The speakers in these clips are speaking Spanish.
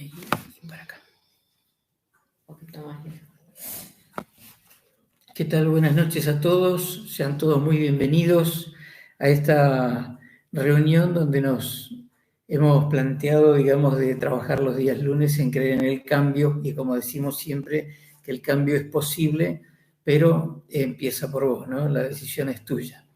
Ahí, y para acá. Un poquito más lejos. ¿Qué tal? Buenas noches a todos. Sean todos muy bienvenidos a esta reunión donde nos hemos planteado, digamos, de trabajar los días lunes en creer en el cambio y como decimos siempre, que el cambio es posible, pero empieza por vos, ¿no? La decisión es tuya.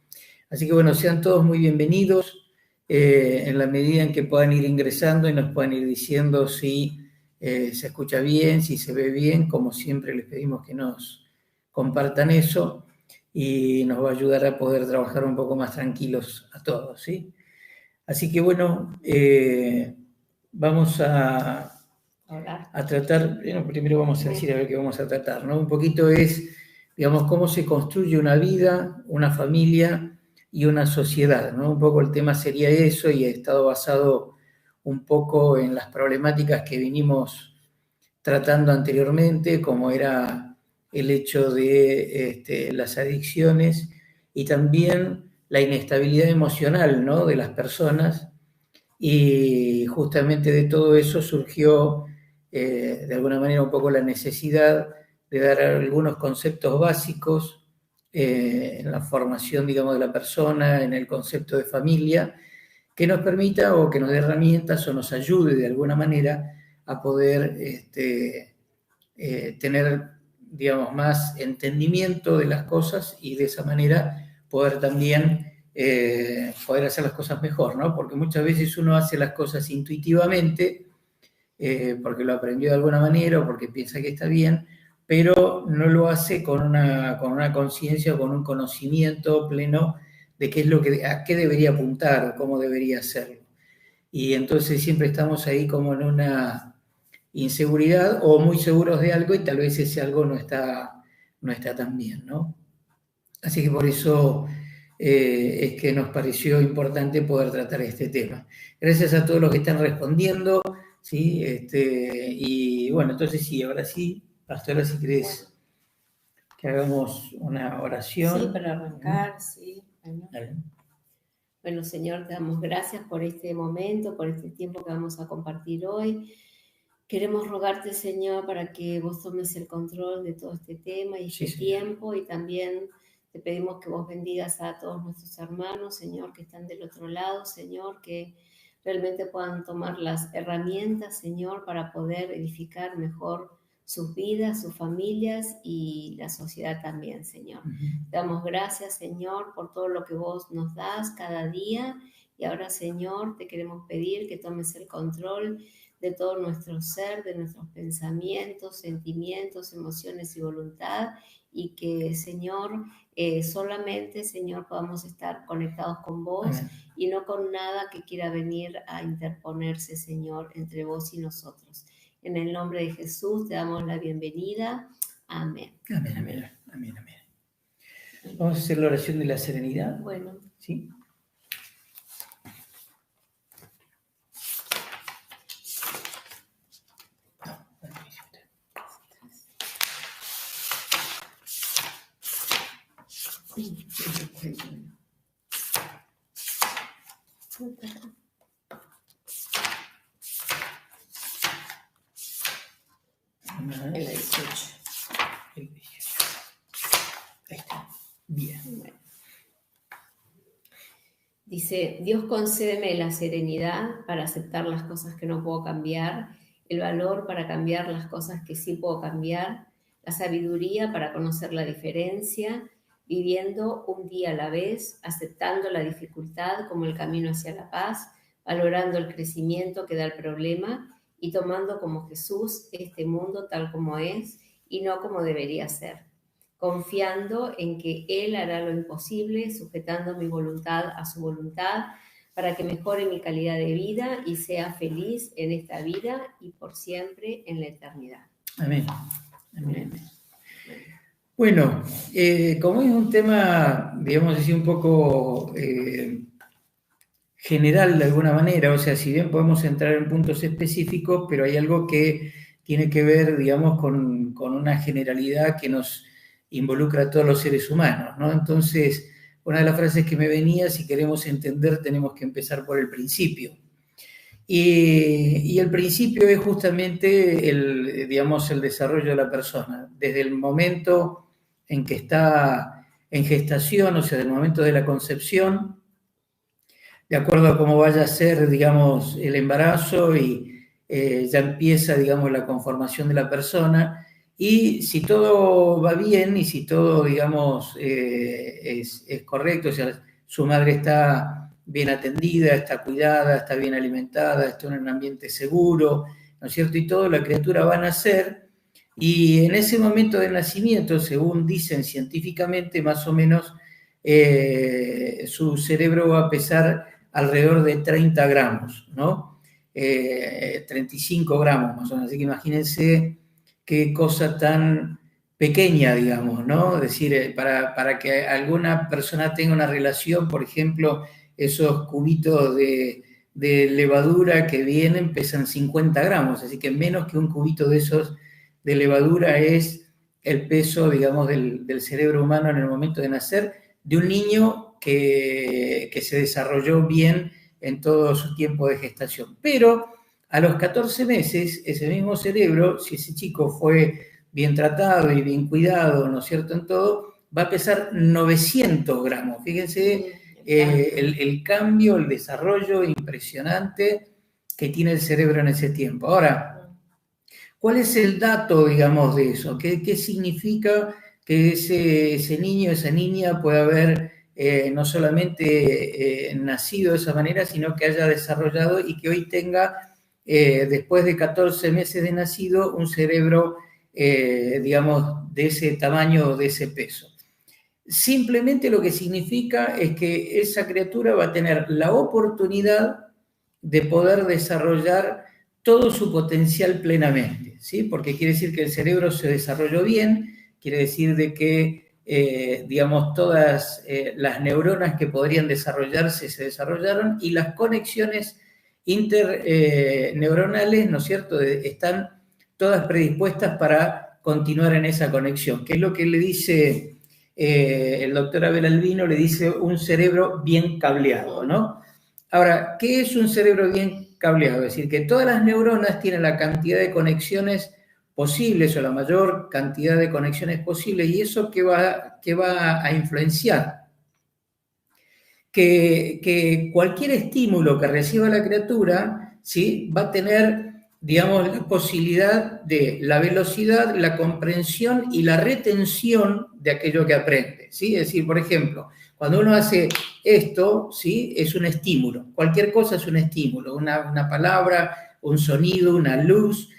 Así que bueno, sean todos muy bienvenidos en la medida en que puedan ir ingresando y nos puedan ir diciendo si se escucha bien, si se ve bien, como siempre les pedimos que nos compartan eso y nos va a ayudar a poder trabajar un poco más tranquilos a todos, ¿sí? Así que bueno, vamos a tratar, bueno, primero vamos a decir a ver qué vamos a tratar, ¿no? Un poquito es, digamos, cómo se construye una vida, una familia y una sociedad, ¿no? Un poco el tema sería eso y ha estado basado un poco en las problemáticas que vinimos tratando anteriormente, como era el hecho de las adicciones y también la inestabilidad emocional, ¿no? De las personas, y justamente de todo eso surgió de alguna manera un poco la necesidad de dar algunos conceptos básicos en la formación, digamos, de la persona, en el concepto de familia, que nos permita o que nos dé herramientas o nos ayude de alguna manera a poder tener, digamos, más entendimiento de las cosas y de esa manera poder también poder hacer las cosas mejor, ¿no? Porque muchas veces uno hace las cosas intuitivamente, porque lo aprendió de alguna manera o porque piensa que está bien, pero no lo hace con una conciencia o con un conocimiento pleno de qué es a qué debería apuntar o cómo debería hacerlo. Y entonces siempre estamos ahí como en una inseguridad o muy seguros de algo y tal vez ese algo no está tan bien, ¿no? Así que por eso es que nos pareció importante poder tratar este tema. Gracias a todos los que están respondiendo, ¿sí? Y bueno, entonces sí, ahora sí, Pastora, si querés que hagamos una oración. Sí, para arrancar, sí. Bueno, Señor, te damos gracias por este momento, por este tiempo que vamos a compartir hoy. Queremos rogarte, Señor, para que vos tomes el control de todo este tema y este tiempo, y también te pedimos que vos bendigas a todos nuestros hermanos, Señor, que están del otro lado, Señor, que realmente puedan tomar las herramientas, Señor, para poder edificar mejor sus vidas, sus familias y la sociedad también, Señor. Te damos gracias, Señor, por todo lo que vos nos das cada día, y ahora, Señor, te queremos pedir que tomes el control de todo nuestro ser, de nuestros pensamientos, sentimientos, emociones y voluntad, y que, Señor, solamente, Señor, podamos estar conectados con vos. Amén. Y no con nada que quiera venir a interponerse, Señor, entre vos y nosotros. En el nombre de Jesús te damos la bienvenida. Amén. Amén, amén, amén, amén. Vamos a hacer la oración de la serenidad. Bueno. ¿Sí? En la 18. El 18. Ahí está. Bien. Bueno. Dice: Dios, concédeme la serenidad para aceptar las cosas que no puedo cambiar, el valor para cambiar las cosas que sí puedo cambiar, la sabiduría para conocer la diferencia, viviendo un día a la vez, aceptando la dificultad como el camino hacia la paz, valorando el crecimiento que da el problema y tomando como Jesús este mundo tal como es y no como debería ser, confiando en que Él hará lo imposible, sujetando mi voluntad a su voluntad, para que mejore mi calidad de vida y sea feliz en esta vida y por siempre en la eternidad. Amén. Amén. Bueno, como es un tema, digamos así, un poco general de alguna manera, o sea, si bien podemos entrar en puntos específicos, pero hay algo que tiene que ver, digamos, con una generalidad que nos involucra a todos los seres humanos, ¿no? Entonces, una de las frases que me venía: si queremos entender, tenemos que empezar por el principio. Y el principio es justamente el desarrollo de la persona. Desde el momento en que está en gestación, o sea, del momento de la concepción, de acuerdo a cómo vaya a ser, digamos, el embarazo y ya empieza, digamos, la conformación de la persona. Y si todo va bien y si todo, digamos, es correcto, o sea, su madre está bien atendida, está cuidada, está bien alimentada, está en un ambiente seguro, ¿no es cierto? Y todo, la criatura va a nacer y en ese momento del nacimiento, según dicen científicamente, más o menos, su cerebro va a pesar alrededor de 30 gramos, ¿no? 35 gramos más o menos, así que imagínense qué cosa tan pequeña, digamos, ¿no? Es decir, para que alguna persona tenga una relación, por ejemplo, esos cubitos de levadura que vienen pesan 50 gramos, así que menos que un cubito de esos de levadura es el peso, digamos, del cerebro humano en el momento de nacer, de un niño que se desarrolló bien en todo su tiempo de gestación. Pero a los 14 meses, ese mismo cerebro, si ese chico fue bien tratado y bien cuidado, ¿no es cierto?, en todo, va a pesar 900 gramos. Fíjense el cambio, el desarrollo impresionante que tiene el cerebro en ese tiempo. Ahora, ¿cuál es el dato, digamos, de eso? ¿Qué significa que ese niño, esa niña pueda haber no solamente nacido de esa manera, sino que haya desarrollado y que hoy tenga, después de 14 meses de nacido, un cerebro, digamos, de ese tamaño, de ese peso? Simplemente lo que significa es que esa criatura va a tener la oportunidad de poder desarrollar todo su potencial plenamente, ¿sí? Porque quiere decir que el cerebro se desarrolló bien, quiere decir de que, digamos, todas las neuronas que podrían desarrollarse se desarrollaron y las conexiones interneuronales, ¿no es cierto?, están todas predispuestas para continuar en esa conexión, que es lo que le dice el doctor Abel Albino, le dice un cerebro bien cableado, ¿no? Ahora, ¿qué es un cerebro bien cableado? Es decir, que todas las neuronas tienen la cantidad de conexiones posibles o la mayor cantidad de conexiones posibles, y eso ¿qué va a influenciar? Que cualquier estímulo que reciba la criatura, ¿sí?, va a tener, digamos, la posibilidad de la velocidad, la comprensión y la retención de aquello que aprende, ¿sí? Es decir, por ejemplo, cuando uno hace esto, ¿sí?, es un estímulo. Cualquier cosa es un estímulo. Una palabra, un sonido, una luz,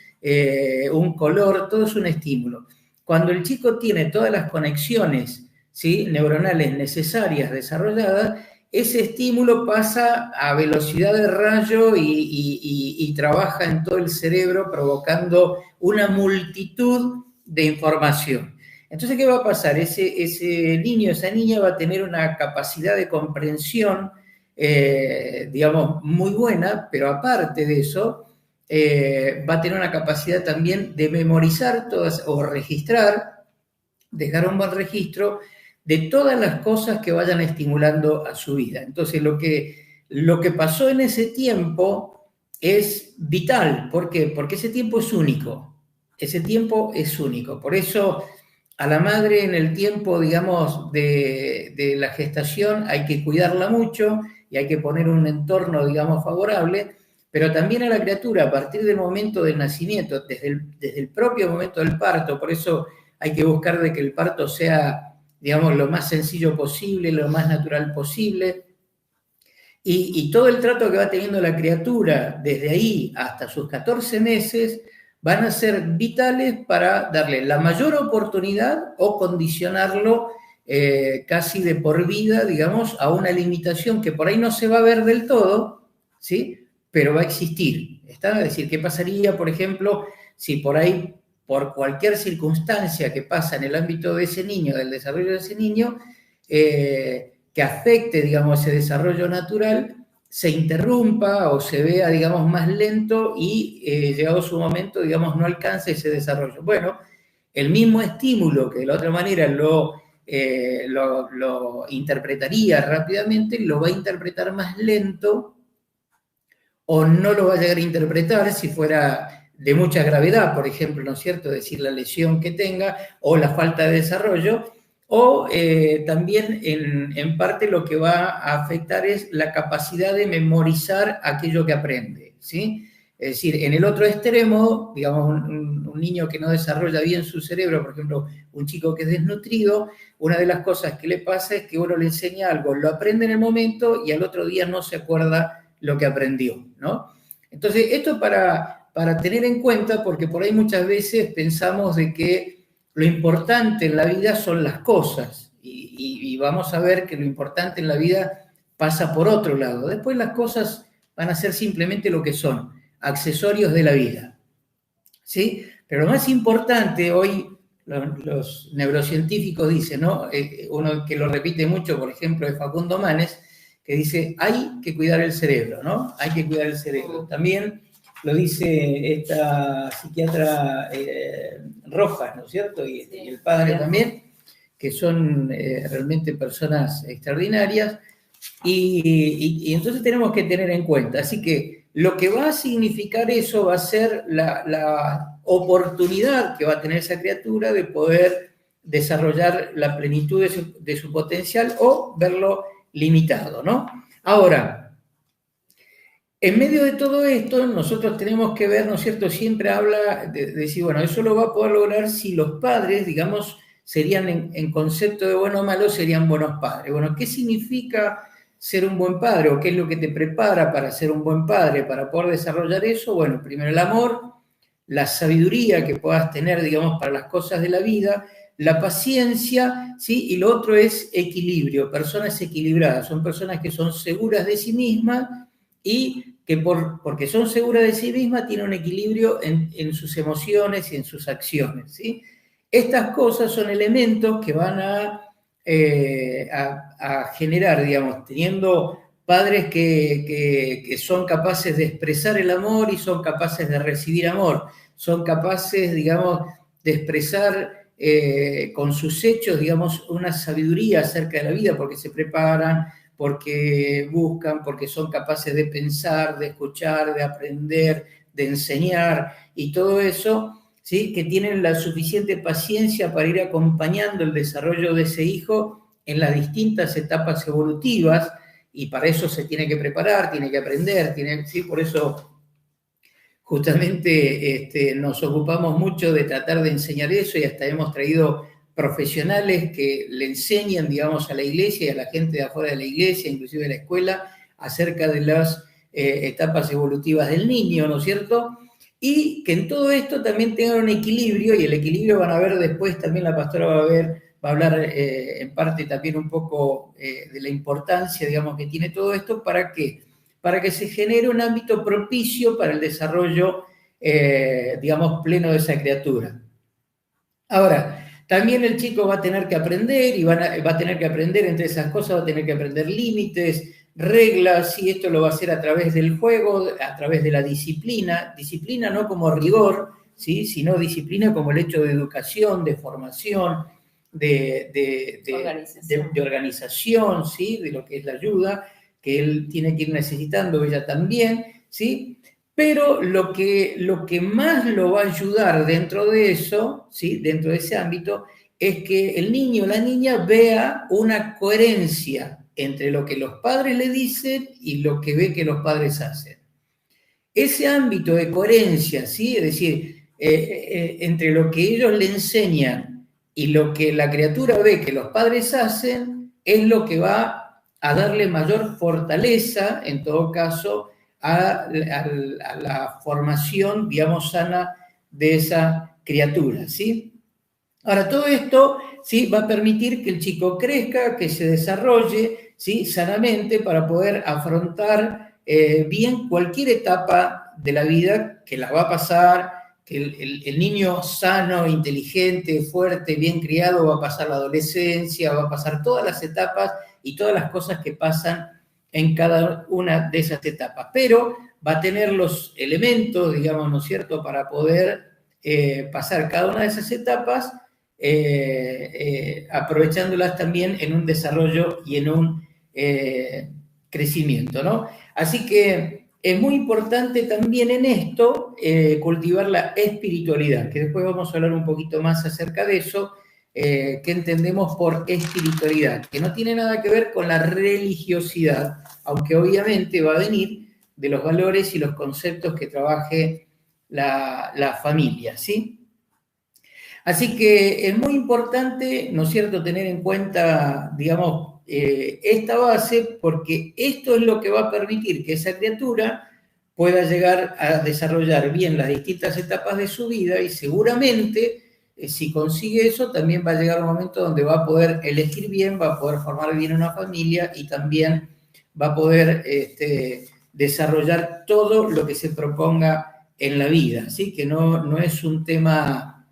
un color, todo es un estímulo. Cuando el chico tiene todas las conexiones, ¿sí?, neuronales necesarias desarrolladas, ese estímulo pasa a velocidad de rayo y trabaja en todo el cerebro provocando una multitud de información. Entonces, ¿qué va a pasar? Ese niño, esa niña va a tener una capacidad de comprensión, digamos, muy buena, pero aparte de eso, va a tener una capacidad también de memorizar todas o registrar, dejar un buen registro de todas las cosas que vayan estimulando a su vida. Entonces, lo que pasó en ese tiempo es vital. ¿Por qué? Porque ese tiempo es único. Ese tiempo es único. Por eso, a la madre en el tiempo, digamos, de la gestación hay que cuidarla mucho y hay que poner un entorno, digamos, favorable, pero también a la criatura a partir del momento del nacimiento, desde el propio momento del parto. Por eso hay que buscar de que el parto sea, digamos, lo más sencillo posible, lo más natural posible. Y todo el trato que va teniendo la criatura desde ahí hasta sus 14 meses van a ser vitales para darle la mayor oportunidad o condicionarlo casi de por vida, digamos, a una limitación que por ahí no se va a ver del todo, ¿sí?, pero va a existir. ¿Está? Es decir, ¿qué pasaría, por ejemplo, si por ahí, por cualquier circunstancia que pasa en el ámbito de ese niño, del desarrollo de ese niño, que afecte, digamos, ese desarrollo natural, se interrumpa o se vea, digamos, más lento y llegado su momento, digamos, no alcance ese desarrollo? Bueno, el mismo estímulo que de la otra manera lo interpretaría rápidamente, lo va a interpretar más lento o no lo va a llegar a interpretar si fuera de mucha gravedad, por ejemplo, ¿no es cierto?, decir la lesión que tenga o la falta de desarrollo, o también en parte lo que va a afectar es la capacidad de memorizar aquello que aprende, ¿sí? Es decir, en el otro extremo, digamos, un niño que no desarrolla bien su cerebro, por ejemplo, un chico que es desnutrido, una de las cosas que le pasa es que uno le enseña algo, lo aprende en el momento y al otro día no se acuerda lo que aprendió, ¿no? Entonces, esto para tener en cuenta, porque por ahí muchas veces pensamos de que lo importante en la vida son las cosas, y vamos a ver que lo importante en la vida pasa por otro lado. Después las cosas van a ser simplemente lo que son, accesorios de la vida, ¿sí? Pero lo más importante hoy, los neurocientíficos dicen, ¿no? Uno que lo repite mucho, por ejemplo, es Facundo Manes, que dice, hay que cuidar el cerebro, ¿no? Hay que cuidar el cerebro. También lo dice esta psiquiatra Rojas, ¿no es cierto? Y el padre también, que son realmente personas extraordinarias, y entonces tenemos que tener en cuenta. Así que lo que va a significar eso va a ser la oportunidad que va a tener esa criatura de poder desarrollar la plenitud de su potencial o verlo limitado, ¿no? Ahora, en medio de todo esto, nosotros tenemos que ver, ¿no es cierto? Siempre habla de decir, bueno, eso lo va a poder lograr si los padres, digamos, serían en concepto de bueno o malo, serían buenos padres. Bueno, ¿qué significa ser un buen padre? ¿O qué es lo que te prepara para ser un buen padre, para poder desarrollar eso? Bueno, primero el amor, la sabiduría que puedas tener, digamos, para las cosas de la vida, la paciencia, ¿sí? Y lo otro es equilibrio, personas equilibradas, son personas que son seguras de sí mismas y que porque son seguras de sí mismas tienen un equilibrio en sus emociones y en sus acciones, ¿sí? Estas cosas son elementos que van a generar, digamos, teniendo padres que son capaces de expresar el amor y son capaces de recibir amor, son capaces, digamos, de expresar con sus hechos, digamos, una sabiduría acerca de la vida, porque se preparan, porque buscan, porque son capaces de pensar, de escuchar, de aprender, de enseñar, y todo eso, ¿sí? Que tienen la suficiente paciencia para ir acompañando el desarrollo de ese hijo en las distintas etapas evolutivas, y para eso se tiene que preparar, tiene que aprender, ¿sí? Por eso justamente nos ocupamos mucho de tratar de enseñar eso, y hasta hemos traído profesionales que le enseñan, digamos, a la iglesia y a la gente de afuera de la iglesia, inclusive de la escuela, acerca de las etapas evolutivas del niño, ¿no es cierto? Y que en todo esto también tengan un equilibrio, y el equilibrio van a ver después, también la pastora va a hablar en parte también un poco de la importancia, digamos, que tiene todo esto. ¿Para qué? Para que se genere un ámbito propicio para el desarrollo, digamos, pleno de esa criatura. Ahora, también el chico va a tener que aprender, y va a tener que aprender entre esas cosas, va a tener que aprender límites, reglas, y esto lo va a hacer a través del juego, a través de la disciplina no como rigor, ¿sí? Sino disciplina como el hecho de educación, de formación, de organización, ¿sí? De lo que es la ayuda, que él tiene que ir necesitando, ella también, ¿sí? Pero lo que más lo va a ayudar dentro de eso, ¿sí? Dentro de ese ámbito, es que el niño o la niña vea una coherencia entre lo que los padres le dicen y lo que ve que los padres hacen. Ese ámbito de coherencia, ¿sí? Es decir, entre lo que ellos le enseñan y lo que la criatura ve que los padres hacen, es lo que va a darle mayor fortaleza, en todo caso, a la formación, digamos, sana de esa criatura, ¿sí? Ahora, todo esto, ¿sí? Va a permitir que el chico crezca, que se desarrolle, ¿sí? Sanamente, para poder afrontar bien cualquier etapa de la vida que la va a pasar, que el niño sano, inteligente, fuerte, bien criado, va a pasar la adolescencia, va a pasar todas las etapas y todas las cosas que pasan en cada una de esas etapas, pero va a tener los elementos, digamos, ¿no es cierto?, para poder pasar cada una de esas etapas, aprovechándolas también en un desarrollo y en un crecimiento, ¿no? Así que es muy importante también en esto cultivar la espiritualidad, que después vamos a hablar un poquito más acerca de eso, que entendemos por espiritualidad, que no tiene nada que ver con la religiosidad, aunque obviamente va a venir de los valores y los conceptos que trabaje la familia, ¿sí? Así que es muy importante, ¿no es cierto?, tener en cuenta, digamos, esta base, porque esto es lo que va a permitir que esa criatura pueda llegar a desarrollar bien las distintas etapas de su vida y seguramente, si consigue eso, también va a llegar un momento donde va a poder elegir bien, va a poder formar bien una familia y también va a poder desarrollar todo lo que se proponga en la vida. Así que no es un tema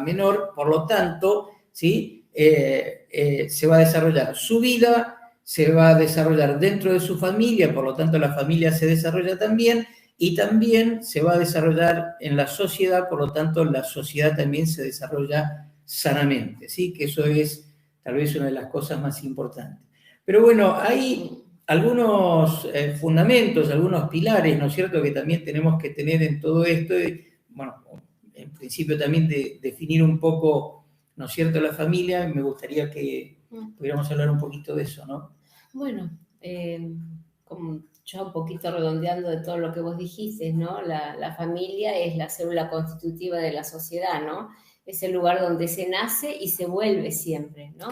menor, por lo tanto, ¿sí? Se va a desarrollar su vida, se va a desarrollar dentro de su familia, por lo tanto la familia se desarrolla también, y también se va a desarrollar en la sociedad, por lo tanto la sociedad también se desarrolla sanamente, ¿sí? Que eso es tal vez una de las cosas más importantes. Pero bueno, hay algunos fundamentos, algunos pilares, ¿no es cierto?, que también tenemos que tener en todo esto, y, bueno, en principio también de definir un poco, ¿no es cierto?, la familia. Me gustaría que pudiéramos hablar un poquito de eso, ¿no? Bueno, como yo un poquito redondeando de todo lo que vos dijiste, ¿no? La familia es la célula constitutiva de la sociedad, ¿no? Es el lugar donde se nace y se vuelve siempre, ¿no?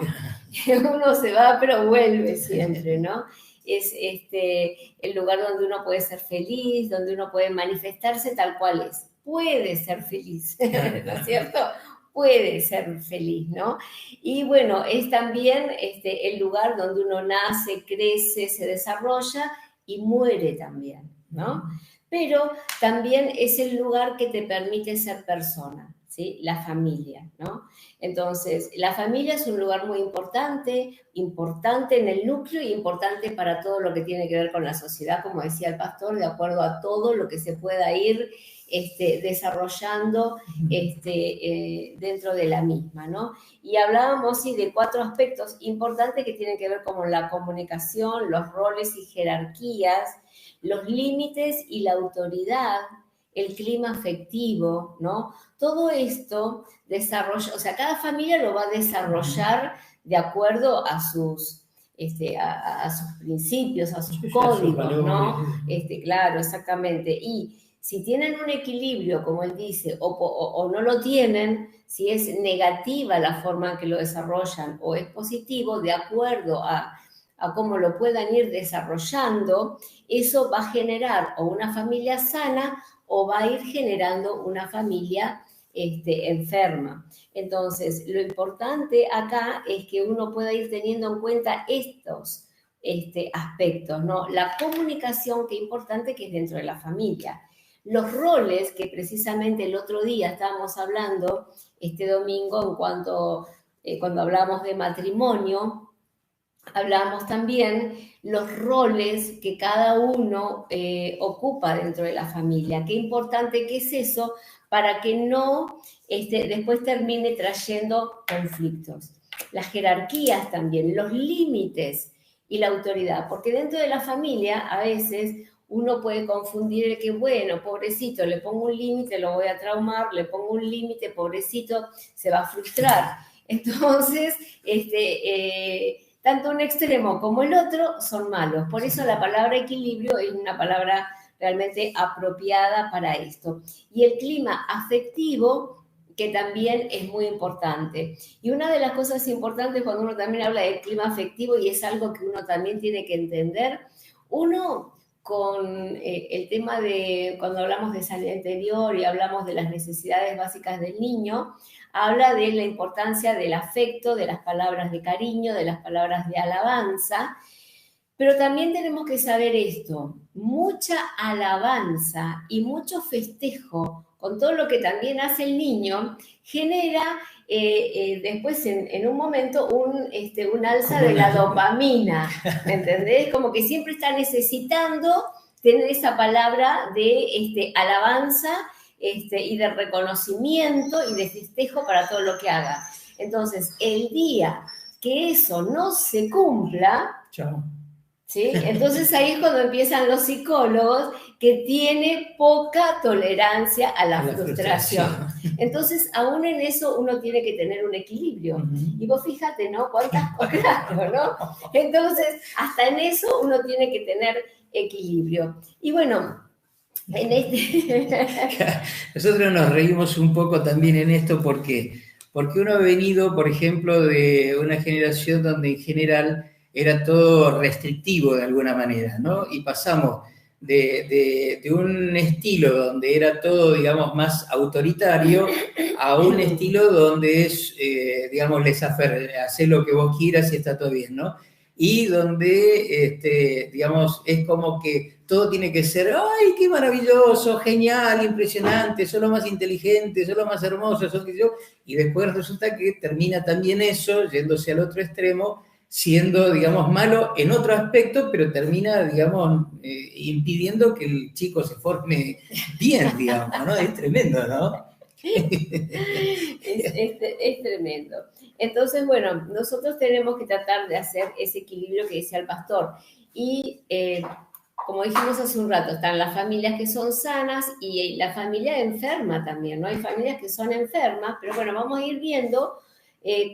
Uno se va, pero vuelve siempre, ¿no? Es el lugar donde uno puede ser feliz, donde uno puede manifestarse tal cual es. Puede ser feliz, ¿no es cierto? Puede ser feliz, ¿no? Y bueno, es también el lugar donde uno nace, crece, se desarrolla y muere también, ¿no? Pero también es el lugar que te permite ser persona, ¿sí? La familia, ¿no? Entonces, la familia es un lugar muy importante en el núcleo y importante para todo lo que tiene que ver con la sociedad, como decía el pastor, de acuerdo a todo lo que se pueda ir desarrollando dentro de la misma, ¿no? Y hablábamos, sí, de 4 aspectos importantes que tienen que ver con la comunicación, los roles y jerarquías, los límites y la autoridad, el clima afectivo, ¿no? Todo esto desarrolla, o sea, cada familia lo va a desarrollar de acuerdo a sus a sus principios, a sus códigos, ¿no? Claro, exactamente. Y si tienen un equilibrio, como él dice, o no lo tienen, si es negativa la forma en que lo desarrollan o es positivo, de acuerdo a cómo lo puedan ir desarrollando, eso va a generar o una familia sana o va a ir generando una familia enferma. Entonces, lo importante acá es que uno pueda ir teniendo en cuenta estos aspectos, ¿no? La comunicación, qué importante que es dentro de la familia. Los roles que precisamente el otro día estábamos hablando, este domingo, en cuanto, cuando hablamos de matrimonio, hablamos también los roles que cada uno ocupa dentro de la familia. Qué importante que es eso para que no después termine trayendo conflictos. Las jerarquías también, los límites y la autoridad, porque dentro de la familia a veces uno puede confundir el que, bueno, pobrecito, le pongo un límite, lo voy a traumar, le pongo un límite, pobrecito, se va a frustrar. Entonces, tanto un extremo como el otro son malos. Por eso la palabra equilibrio es una palabra realmente apropiada para esto. Y el clima afectivo, que también es muy importante. Y una de las cosas importantes cuando uno también habla del clima afectivo, y es algo que uno también tiene que entender, uno con el tema de, cuando hablamos de sanidad interior y hablamos de las necesidades básicas del niño, habla de la importancia del afecto, de las palabras de cariño, de las palabras de alabanza, pero también tenemos que saber esto, mucha alabanza y mucho festejo con todo lo que también hace el niño, genera después en un momento un alza de la dopamina, ¿me entendés? Como que siempre está necesitando tener esa palabra de alabanza y de reconocimiento y de festejo para todo lo que haga. Entonces, el día que eso no se cumpla, chao, ¿Sí? Entonces ahí es cuando empiezan los psicólogos que tiene poca tolerancia a la frustración. Entonces, aún en eso uno tiene que tener un equilibrio. Y vos fíjate, ¿no? Cuántas cosas, ¿no? Entonces, hasta en eso uno tiene que tener equilibrio. Y bueno, nosotros nos reímos un poco también en esto porque uno ha venido, por ejemplo, de una generación donde en general era todo restrictivo de alguna manera, ¿no? Y pasamos de un estilo donde era todo, digamos, más autoritario a un estilo donde es, digamos, laissez-faire, hacer lo que vos quieras y está todo bien, ¿no? Y donde, digamos, es como que todo tiene que ser, ¡ay, qué maravilloso, genial, impresionante, son lo más inteligente, son lo más hermoso, son que yo! Y después resulta que termina también eso, yéndose al otro extremo, siendo, digamos, malo en otro aspecto, pero termina, digamos, impidiendo que el chico se forme bien, digamos, ¿no? Es tremendo, ¿no? Es tremendo. Entonces, bueno, nosotros tenemos que tratar de hacer ese equilibrio que decía el pastor. Y como dijimos hace un rato, están las familias que son sanas y la familia enferma también, ¿no? Hay familias que son enfermas, pero bueno, vamos a ir viendo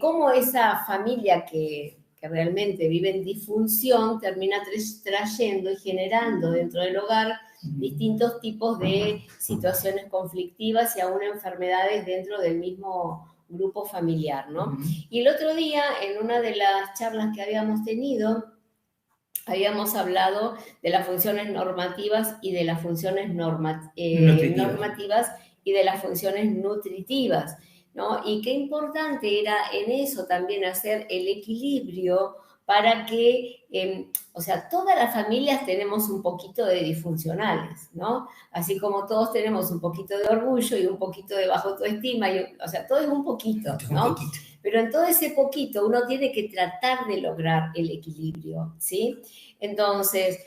cómo esa familia que realmente vive en disfunción termina trayendo y generando dentro del hogar distintos tipos de situaciones conflictivas y aún enfermedades dentro del mismo grupo familiar, ¿no? Y el otro día, en una de las charlas que habíamos tenido, habíamos hablado de las funciones normativas y de las funciones normativas y de las funciones nutritivas, ¿no? Y qué importante era en eso también hacer el equilibrio para que, o sea, todas las familias tenemos un poquito de disfuncionales, ¿no? Así como todos tenemos un poquito de orgullo y un poquito de baja autoestima, o sea, todo es un poquito, ¿no? Un poquito. Pero en todo ese poquito uno tiene que tratar de lograr el equilibrio, ¿sí? Entonces,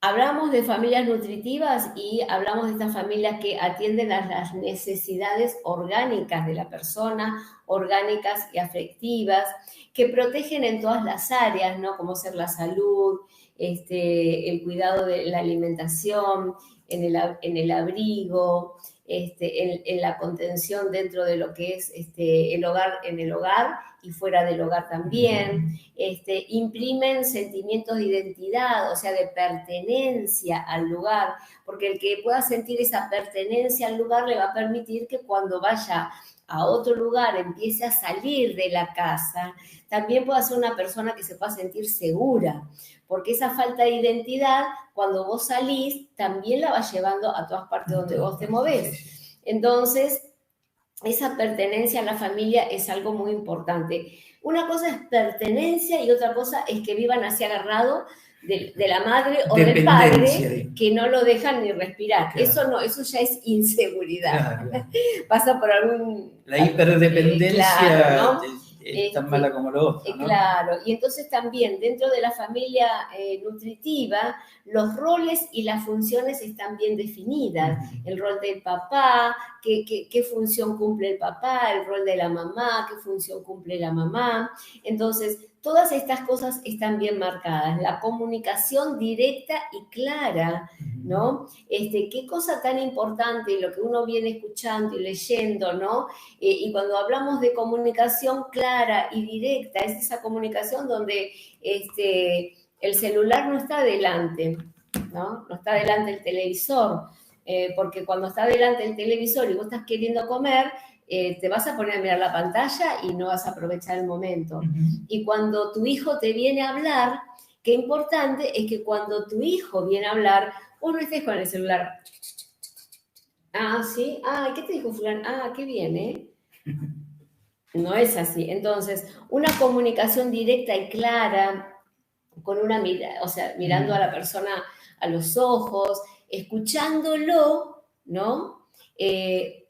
hablamos de familias nutritivas y hablamos de estas familias que atienden a las necesidades orgánicas de la persona, orgánicas y afectivas, que protegen en todas las áreas, ¿no? Como ser la salud, el cuidado de la alimentación, en el abrigo, en la contención dentro de lo que es el hogar, en el hogar y fuera del hogar también, imprimen sentimientos de identidad, o sea, de pertenencia al lugar, porque el que pueda sentir esa pertenencia al lugar le va a permitir que cuando vaya a otro lugar, empiece a salir de la casa, también pueda ser una persona que se pueda sentir segura, porque esa falta de identidad, cuando vos salís, también la vas llevando a todas partes donde vos te movés. Entonces, esa pertenencia a la familia es algo muy importante. Una cosa es pertenencia y otra cosa es que vivan así agarrados de la madre o del padre que no lo dejan ni respirar. Claro. Eso no, eso ya es inseguridad. Claro. Pasa por algún... La hiperdependencia, claro, ¿no? Es tan mala como lo otro, ¿no? Claro, y entonces también dentro de la familia nutritiva, los roles y las funciones están bien definidas. El rol del papá, qué función cumple el papá, el rol de la mamá, qué función cumple la mamá. Entonces, todas estas cosas están bien marcadas. La comunicación directa y clara, ¿no? Qué cosa tan importante, lo que uno viene escuchando y leyendo, ¿no? Y cuando hablamos de comunicación clara y directa, es esa comunicación donde el celular no está delante, ¿no? No está delante del televisor, porque cuando está delante del televisor y vos estás queriendo comer, te vas a poner a mirar la pantalla y no vas a aprovechar el momento. Y cuando tu hijo te viene a hablar, qué importante es que cuando tu hijo viene a hablar, vos no estés con el celular. Ah, ¿sí? Ah, ¿qué te dijo fulano? Ah, qué bien, ¿eh? No es así. Entonces, una comunicación directa y clara, con una mirada, o sea, mirando a la persona a los ojos, escuchándolo, ¿no?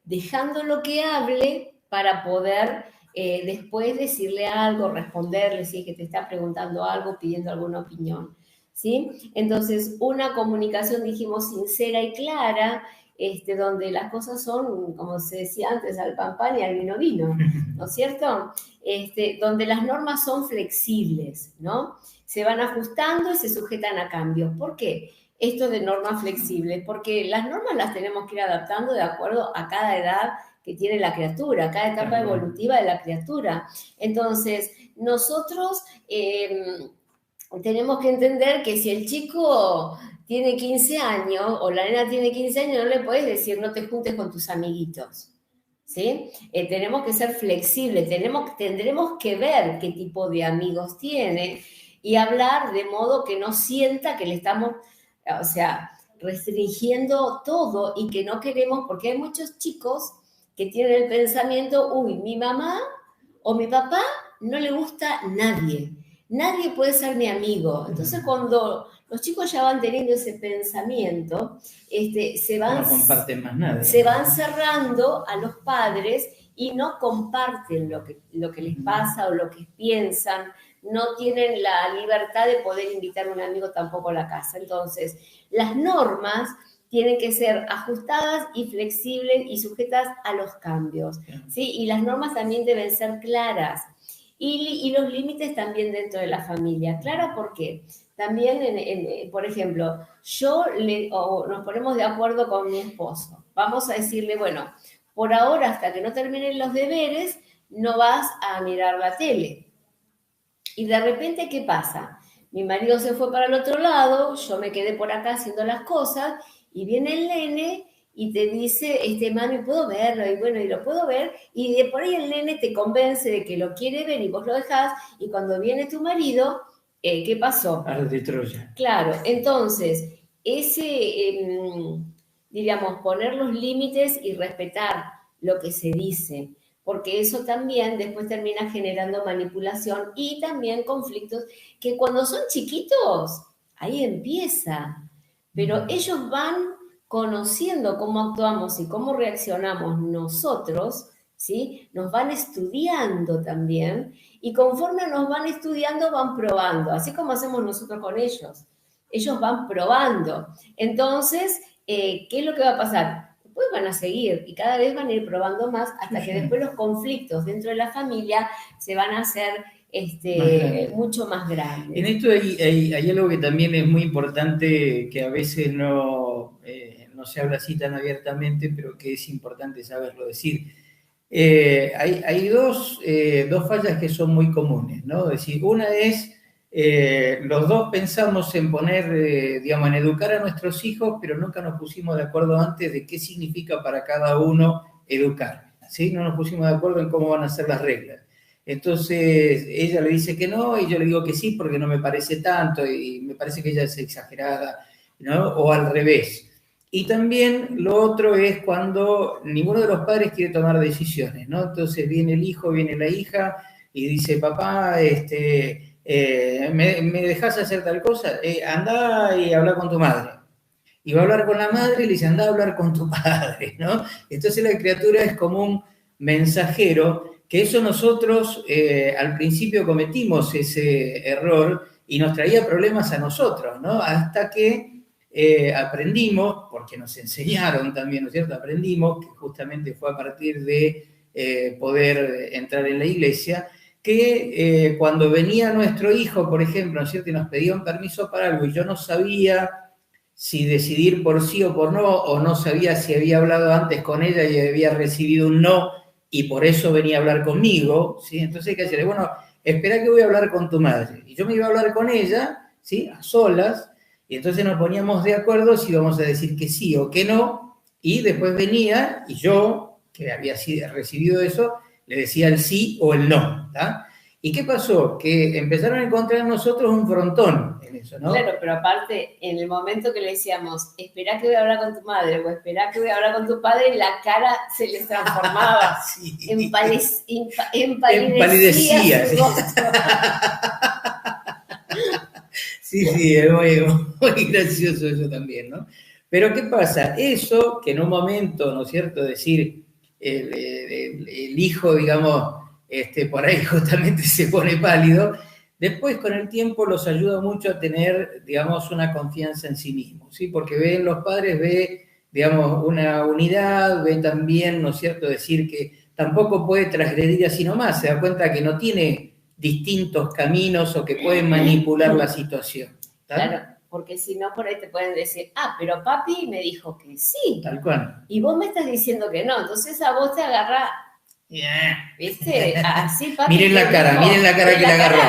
Dejándolo que hable para poder después decirle algo, responderle si es que te está preguntando algo, pidiendo alguna opinión, ¿sí? Entonces, una comunicación, dijimos, sincera y clara, donde las cosas son, como se decía antes, al pan pan y al vino vino, ¿no es cierto? Donde las normas son flexibles, ¿no? Se van ajustando y se sujetan a cambios. ¿Por qué? Esto de normas flexibles, porque las normas las tenemos que ir adaptando de acuerdo a cada edad que tiene la criatura, a cada etapa evolutiva de la criatura. Entonces, nosotros tenemos que entender que si el chico tiene 15 años o la nena tiene 15 años, no le puedes decir no te juntes con tus amiguitos, ¿sí? Tenemos que ser flexibles, tendremos que ver qué tipo de amigos tiene y hablar de modo que no sienta que le estamos, o sea, restringiendo todo y que no queremos, porque hay muchos chicos que tienen el pensamiento, uy, mi mamá o mi papá no le gusta nadie puede ser mi amigo. Entonces, cuando los chicos ya van teniendo ese pensamiento, no comparten más nada. Se van cerrando a los padres y no comparten lo que les pasa o lo que piensan, no tienen la libertad de poder invitar a un amigo tampoco a la casa. Entonces, las normas tienen que ser ajustadas y flexibles y sujetas a los cambios, ¿sí? Y las normas también deben ser claras. Y los límites también dentro de la familia. Clara, ¿por qué? También, por ejemplo, nos ponemos de acuerdo con mi esposo. Vamos a decirle, bueno, por ahora, hasta que no terminen los deberes, no vas a mirar la tele. Y de repente, ¿qué pasa? Mi marido se fue para el otro lado, yo me quedé por acá haciendo las cosas, y viene el nene y te dice, mami, ¿puedo verlo? Y bueno, y lo puedo ver, y de por ahí el nene te convence de que lo quiere ver y vos lo dejás, y cuando viene tu marido, ¿qué pasó? Arde de Troya. Claro, entonces, diríamos, poner los límites y respetar lo que se dice, porque eso también después termina generando manipulación y también conflictos que cuando son chiquitos, ahí empieza, pero ellos van conociendo cómo actuamos y cómo reaccionamos nosotros, ¿sí? Nos van estudiando también y conforme nos van estudiando van probando, así como hacemos nosotros con ellos. Ellos van probando. Entonces, ¿qué es lo que va a pasar? Después van a seguir y cada vez van a ir probando más hasta que después los conflictos dentro de la familia se van a hacer mucho más grandes. En esto hay algo que también es muy importante, que a veces no se habla así tan abiertamente, pero que es importante saberlo decir. Hay dos fallas que son muy comunes, ¿no? Es decir, una es, los dos pensamos en poner, digamos, en educar a nuestros hijos, pero nunca nos pusimos de acuerdo antes de qué significa para cada uno educar, ¿sí? No nos pusimos de acuerdo en cómo van a ser las reglas. Entonces, ella le dice que no, y yo le digo que sí, porque no me parece tanto, y me parece que ella es exagerada, ¿no? O al revés. Y también lo otro es cuando ninguno de los padres quiere tomar decisiones, ¿no? Entonces viene el hijo, viene la hija, y dice, papá, ¿me dejás hacer tal cosa? Andá y habla con tu madre. Y va a hablar con la madre y le dice, andá a hablar con tu padre, ¿no? Entonces la criatura es como un mensajero, que eso nosotros al principio cometimos ese error y nos traía problemas a nosotros, ¿no? Hasta que aprendimos, porque nos enseñaron también, ¿no es cierto? Aprendimos, que justamente fue a partir de poder entrar en la iglesia, que cuando venía nuestro hijo, por ejemplo, ¿no es cierto? Y nos pedía un permiso para algo y yo no sabía si decidir por sí o por no, o no sabía si había hablado antes con ella y había recibido un no, y por eso venía a hablar conmigo, ¿sí? Entonces hay que decirle, bueno, espera que voy a hablar con tu madre. Y yo me iba a hablar con ella, ¿sí? A solas, y entonces nos poníamos de acuerdo si íbamos a decir que sí o que no, y después venía, y yo, que había recibido eso, le decía el sí o el no, ¿tá? ¿Y qué pasó? Que empezaron a encontrar en nosotros un frontón en eso, ¿no? Claro, pero aparte, en el momento que le decíamos, espera que voy a hablar con tu madre o espera que voy a hablar con tu padre, la cara se les transformaba, sí. empalidecía su rostro. Sí, es muy gracioso eso también, ¿no? Pero ¿qué pasa? Eso que en un momento, ¿no es cierto?, decir, el hijo, digamos, por ahí justamente se pone pálido, después con el tiempo los ayuda mucho a tener, digamos, una confianza en sí mismos, ¿sí? Porque los padres ven digamos, una unidad, ve también, ¿no es cierto?, decir que tampoco puede transgredir así nomás, se da cuenta que no tiene distintos caminos o que puede manipular la situación. ¿Tá? Claro, porque si no, por ahí te pueden decir, pero papi me dijo que sí. Tal cual. Y vos me estás diciendo que no, entonces a vos te agarra, ¿viste? Así papi miren la cara que le agarró.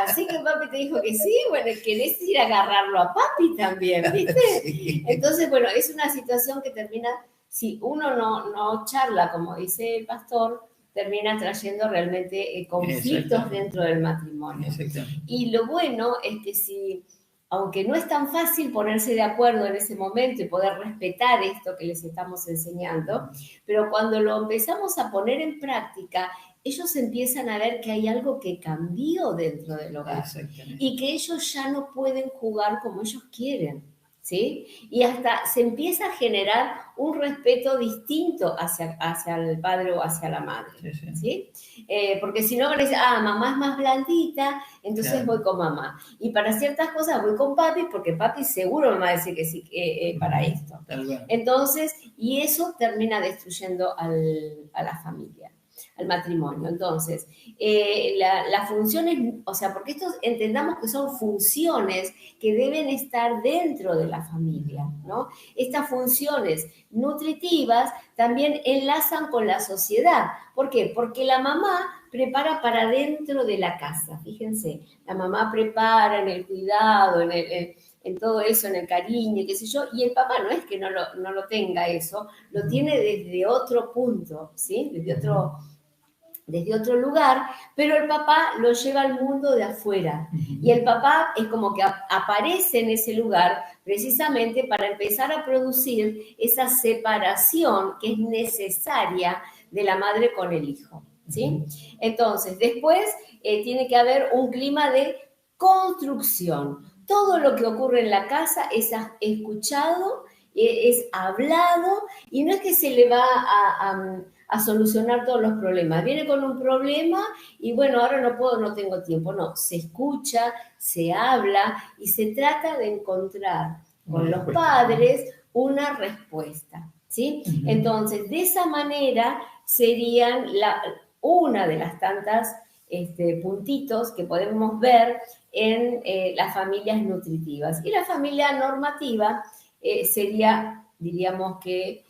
Así que papi te dijo que sí, bueno, querés ir a agarrarlo a papi también, ¿viste? Sí. Entonces, bueno, es una situación que termina, si uno no charla, como dice el pastor, termina trayendo realmente conflictos dentro del matrimonio. Y lo bueno es que si, aunque no es tan fácil ponerse de acuerdo en ese momento y poder respetar esto que les estamos enseñando, pero cuando lo empezamos a poner en práctica, ellos empiezan a ver que hay algo que cambió dentro del hogar y que ellos ya no pueden jugar como ellos quieren, ¿sí? Y hasta se empieza a generar un respeto distinto hacia el padre o hacia la madre, ¿sí? Porque si no, mamá es más blandita, entonces voy con mamá. Y para ciertas cosas voy con papi, porque papi seguro me va a decir que sí para esto. Entonces, y eso termina destruyendo a la familia, al matrimonio. Entonces, las funciones, o sea, porque esto entendamos que son funciones que deben estar dentro de la familia, ¿no? Estas funciones nutritivas también enlazan con la sociedad. ¿Por qué? Porque la mamá prepara para dentro de la casa, fíjense, la mamá prepara en el cuidado, en todo eso, en el cariño, qué sé yo, y el papá no es que no lo tenga eso, lo tiene desde otro punto, ¿sí? Desde otro lugar, pero el papá lo lleva al mundo de afuera. Y el papá es como que aparece en ese lugar precisamente para empezar a producir esa separación que es necesaria de la madre con el hijo, ¿sí? Entonces, después tiene que haber un clima de construcción. Todo lo que ocurre en la casa es escuchado, es hablado, y no es que se le va a solucionar todos los problemas. Viene con un problema y bueno, ahora no puedo, no tengo tiempo. No, se escucha, se habla y se trata de encontrar con los padres una respuesta, ¿sí? Entonces, de esa manera serían una de las tantas puntitos que podemos ver en las familias nutritivas. Y la familia normativa sería, diríamos que,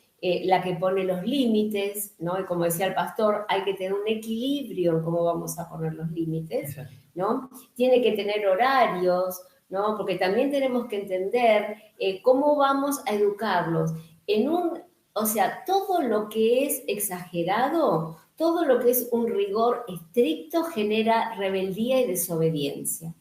la que pone los límites, ¿no? Y como decía el pastor, hay que tener un equilibrio en cómo vamos a poner los límites, ¿no? Tiene que tener horarios, ¿no? Porque también tenemos que entender cómo vamos a educarlos. O sea, todo lo que es exagerado, todo lo que es un rigor estricto genera rebeldía y desobediencia.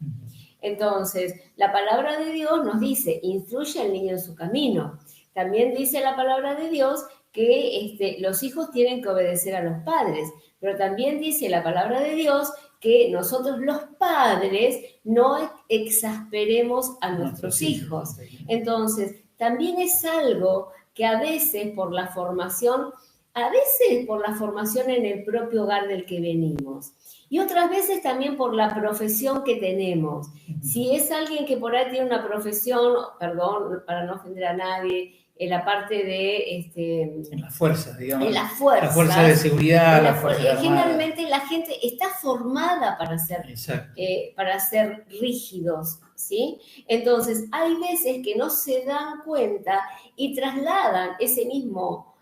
Entonces, la palabra de Dios nos dice, instruye al niño en su camino. También dice la palabra de Dios que los hijos tienen que obedecer a los padres, pero también dice la palabra de Dios que nosotros los padres no exasperemos a nuestros hijos. Entonces, también es algo que a veces por la formación en el propio hogar del que venimos. Y otras veces también por la profesión que tenemos. Si es alguien que por ahí tiene una profesión, perdón, para no ofender a nadie, en la parte de... en las fuerzas, digamos. En las fuerzas. La fuerza de seguridad, la fuerza de generalmente la gente está formada para ser rígidos, ¿sí? Entonces, hay veces que no se dan cuenta y trasladan ese mismo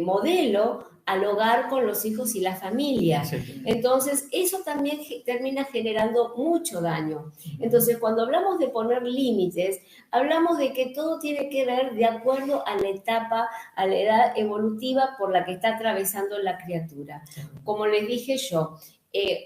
modelo al hogar con los hijos y la familia. Entonces, eso también termina generando mucho daño. Entonces, cuando hablamos de poner límites, hablamos de que todo tiene que ver de acuerdo a la etapa, a la edad evolutiva por la que está atravesando la criatura. Como les dije yo,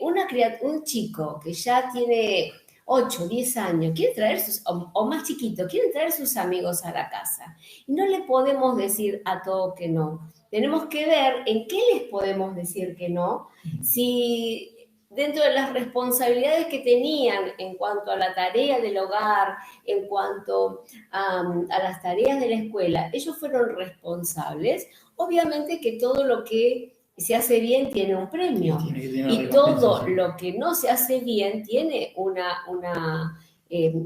un chico que ya tiene 8, 10 años, quiere traer o más chiquito, quiere traer sus amigos a la casa. Y no le podemos decir a todo que no. Tenemos que ver en qué les podemos decir que no, si dentro de las responsabilidades que tenían en cuanto a la tarea del hogar, en cuanto a las tareas de la escuela, ellos fueron responsables. Obviamente que todo lo que se hace bien tiene un premio y todo lo que no se hace bien tiene una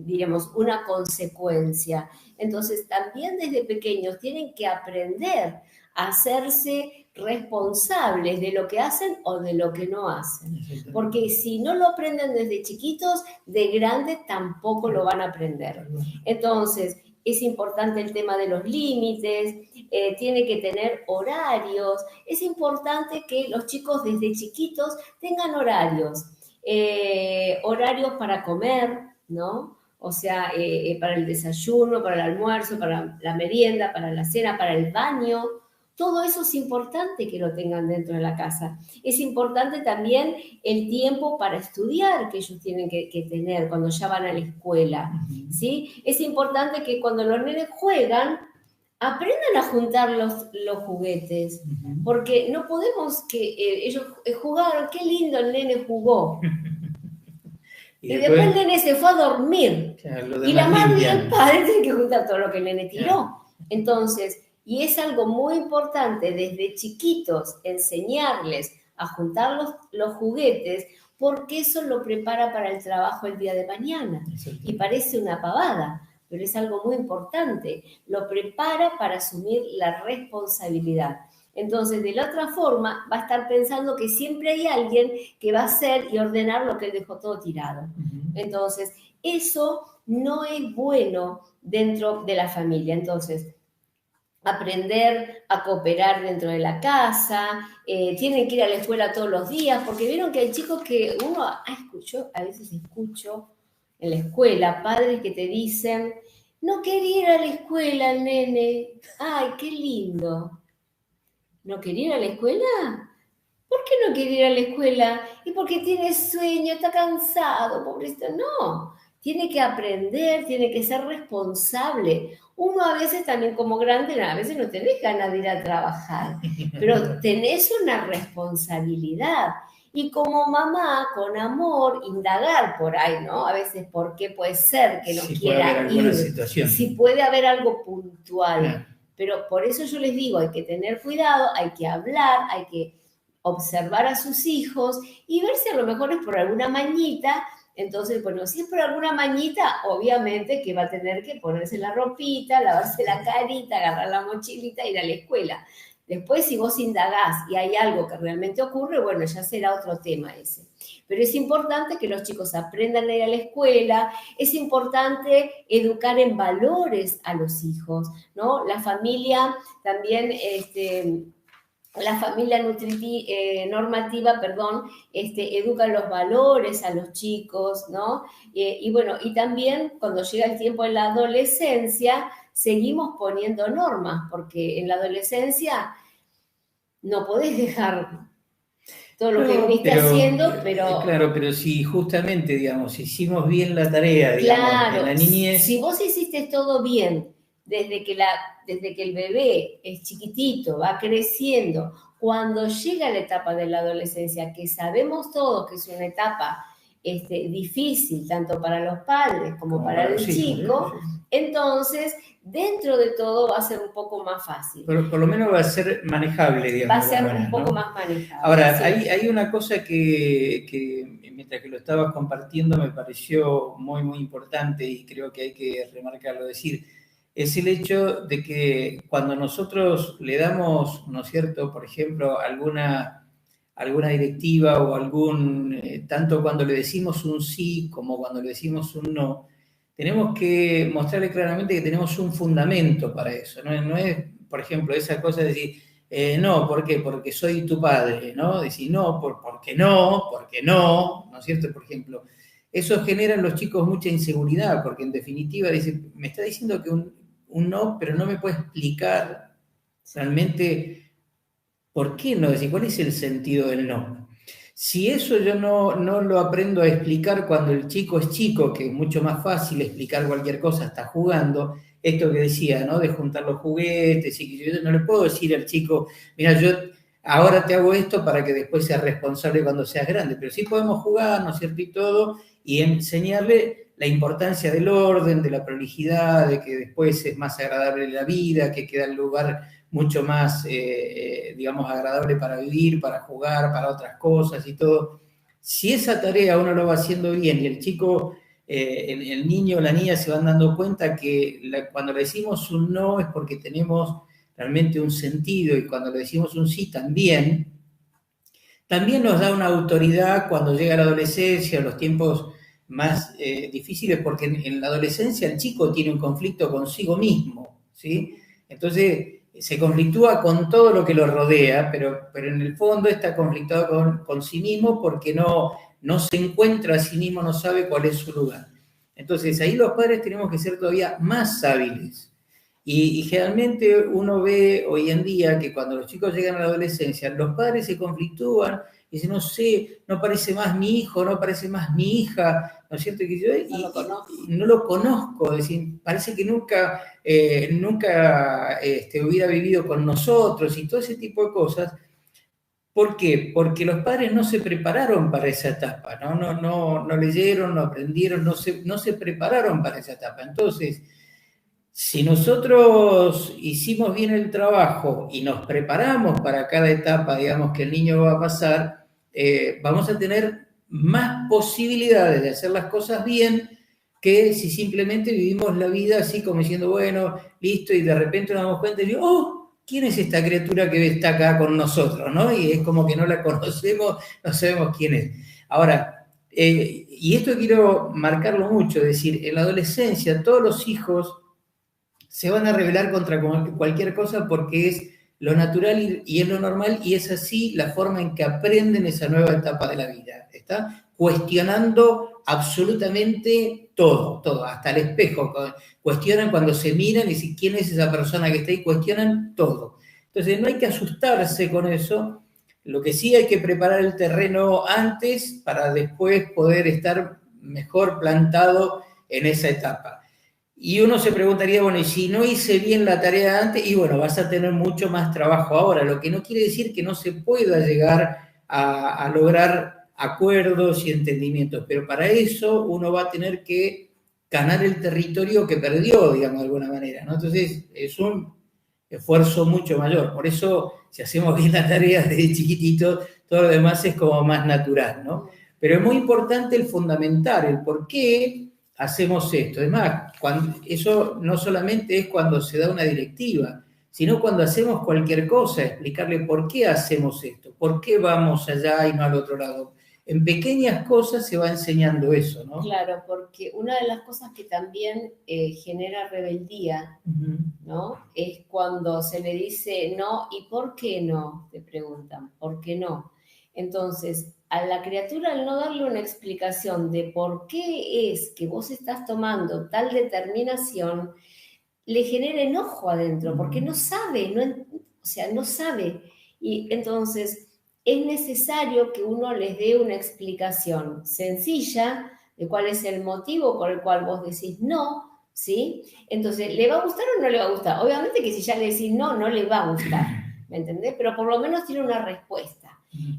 diríamos, una consecuencia. Entonces, también desde pequeños tienen que aprender a hacerse responsables de lo que hacen o de lo que no hacen. Porque si no lo aprenden desde chiquitos, de grandes tampoco lo van a aprender. Entonces, es importante el tema de los límites, tiene que tener horarios. Es importante que los chicos desde chiquitos tengan horarios. Horarios para comer, ¿no? O sea, para el desayuno, para el almuerzo, para la merienda, para la cena, para el baño. Todo eso es importante que lo tengan dentro de la casa. Es importante también el tiempo para estudiar que ellos tienen que tener cuando ya van a la escuela, ¿sí? Es importante que cuando los nenes juegan, aprendan a juntar los juguetes, porque no podemos que ellos jugaron, qué lindo el nene jugó. Y después el nene se fue a dormir. Claro, y la madre y el padre tienen que juntar todo lo que el nene tiró. Claro. Entonces, y es algo muy importante desde chiquitos enseñarles a juntar los juguetes, porque eso lo prepara para el trabajo el día de mañana. Y parece una pavada, pero es algo muy importante. Lo prepara para asumir la responsabilidad. Entonces, de la otra forma, va a estar pensando que siempre hay alguien que va a hacer y ordenar lo que él dejó todo tirado. Entonces, eso no es bueno dentro de la familia. Entonces, aprender a cooperar dentro de la casa, tienen que ir a la escuela todos los días, porque vieron que hay chicos que a veces escucho en la escuela, padres que te dicen, no quería ir a la escuela el nene, ay, qué lindo. ¿No quería ir a la escuela? ¿Por qué no quiere ir a la escuela? ¿Y porque tiene sueño, está cansado, pobrecito? No, tiene que aprender, tiene que ser responsable. Uno a veces también como grande, a veces no tenés ganas de ir a trabajar, pero tenés una responsabilidad. Y como mamá, con amor, indagar por ahí, ¿no? A veces, ¿por qué puede ser que no quiera ir? Si puede haber algo puntual. Claro. Pero por eso yo les digo, hay que tener cuidado, hay que hablar, hay que observar a sus hijos y ver si a lo mejor es por alguna mañita. Entonces, bueno, si es por alguna mañita, obviamente que va a tener que ponerse la ropita, lavarse la carita, agarrar la mochilita e ir a la escuela. Después, si vos indagás y hay algo que realmente ocurre, bueno, ya será otro tema ese. Pero es importante que los chicos aprendan a ir a la escuela, es importante educar en valores a los hijos, ¿no? La familia también, la familia normativa, educa los valores a los chicos, ¿no? Y bueno, y también cuando llega el tiempo de la adolescencia, seguimos poniendo normas, porque en la adolescencia no podés dejar todo lo que viniste haciendo, pero... Claro, pero si justamente, digamos, hicimos bien la tarea, digamos, claro, en la niñez... Si vos hiciste todo bien, desde que el bebé es chiquitito, va creciendo, cuando llega la etapa de la adolescencia, que sabemos todos que es una etapa difícil, tanto para los padres como para el chico, entonces, dentro de todo va a ser un poco más fácil. Pero por lo menos va a ser manejable, digamos. Va a ser un poco más manejable. Ahora, sí. hay una cosa que mientras que lo estabas compartiendo me pareció muy, muy importante y creo que hay que remarcarlo, decir, es el hecho de que cuando nosotros le damos, ¿no es cierto?, por ejemplo, alguna directiva o tanto cuando le decimos un sí como cuando le decimos un no, tenemos que mostrarle claramente que tenemos un fundamento para eso. No es, por ejemplo, esa cosa de decir, no, ¿por qué? Porque soy tu padre, ¿no? Decir, no, porque no, ¿no es cierto? Por ejemplo, eso genera en los chicos mucha inseguridad, porque en definitiva dice, me está diciendo que un no, pero no me puede explicar realmente por qué no, decir, cuál es el sentido del no. Si eso yo no lo aprendo a explicar cuando el chico es chico, que es mucho más fácil explicar cualquier cosa, está jugando, esto que decía, ¿no? De juntar los juguetes, y que yo no le puedo decir al chico, mira, yo ahora te hago esto para que después seas responsable cuando seas grande, pero sí podemos jugar, ¿no es cierto? Y todo, y enseñarle la importancia del orden, de la prolijidad, de que después es más agradable la vida, que queda el lugar mucho más, digamos, agradable para vivir, para jugar, para otras cosas y todo. Si esa tarea uno lo va haciendo bien y el chico el niño o la niña se van dando cuenta que cuando le decimos un no es porque tenemos realmente un sentido, y cuando le decimos un sí también nos da una autoridad cuando llega la adolescencia o los tiempos más difíciles, porque en la adolescencia el chico tiene un conflicto consigo mismo, ¿sí? Entonces se conflictúa con todo lo que lo rodea, pero en el fondo está conflictuado con sí mismo porque no se encuentra a sí mismo, no sabe cuál es su lugar. Entonces ahí los padres tenemos que ser todavía más hábiles. Y generalmente uno ve hoy en día que cuando los chicos llegan a la adolescencia, los padres se conflictúan y dicen, no sé, no parece más mi hijo, no parece más mi hija, ¿no es cierto? Y no lo conozco, es decir, parece que nunca hubiera vivido con nosotros y todo ese tipo de cosas. ¿Por qué? Porque los padres no se prepararon para esa etapa, no leyeron, no aprendieron, no se prepararon para esa etapa. Entonces, si nosotros hicimos bien el trabajo y nos preparamos para cada etapa, digamos, que el niño va a pasar, vamos a tener más posibilidades de hacer las cosas bien que si simplemente vivimos la vida así como diciendo, bueno, listo, y de repente nos damos cuenta y digo, oh, ¿quién es esta criatura que está acá con nosotros? ¿No? Y es como que no la conocemos, no sabemos quién es. Ahora, y esto quiero marcarlo mucho, es decir, en la adolescencia todos los hijos se van a rebelar contra cualquier cosa porque es lo natural y es lo normal, y es así la forma en que aprenden esa nueva etapa de la vida. Está cuestionando absolutamente todo, hasta el espejo. Cuestionan cuando se miran y dicen, ¿quién es esa persona que está ahí? Cuestionan todo. Entonces no hay que asustarse con eso. Lo que sí hay que preparar el terreno antes para después poder estar mejor plantado en esa etapa. Y uno se preguntaría, bueno, y si no hice bien la tarea antes, y bueno, vas a tener mucho más trabajo ahora, lo que no quiere decir que no se pueda llegar a lograr acuerdos y entendimientos, pero para eso uno va a tener que ganar el territorio que perdió, digamos, de alguna manera, ¿no? Entonces es un esfuerzo mucho mayor. Por eso, si hacemos bien la tarea desde chiquitito, todo lo demás es como más natural, ¿no? Pero es muy importante el fundamentar, el por qué hacemos esto. Es más, eso no solamente es cuando se da una directiva, sino cuando hacemos cualquier cosa, explicarle por qué hacemos esto, por qué vamos allá y no al otro lado. En pequeñas cosas se va enseñando eso, ¿no? Claro, porque una de las cosas que también genera rebeldía, ¿no? Es cuando se le dice no, ¿y por qué no? Te preguntan, ¿por qué no? Entonces, a la criatura, al no darle una explicación de por qué es que vos estás tomando tal determinación, le genera enojo adentro, porque no sabe, no sabe. Y entonces es necesario que uno les dé una explicación sencilla de cuál es el motivo por el cual vos decís no, ¿sí? Entonces, ¿le va a gustar o no le va a gustar? Obviamente que si ya le decís no, no le va a gustar, ¿me entendés? Pero por lo menos tiene una respuesta.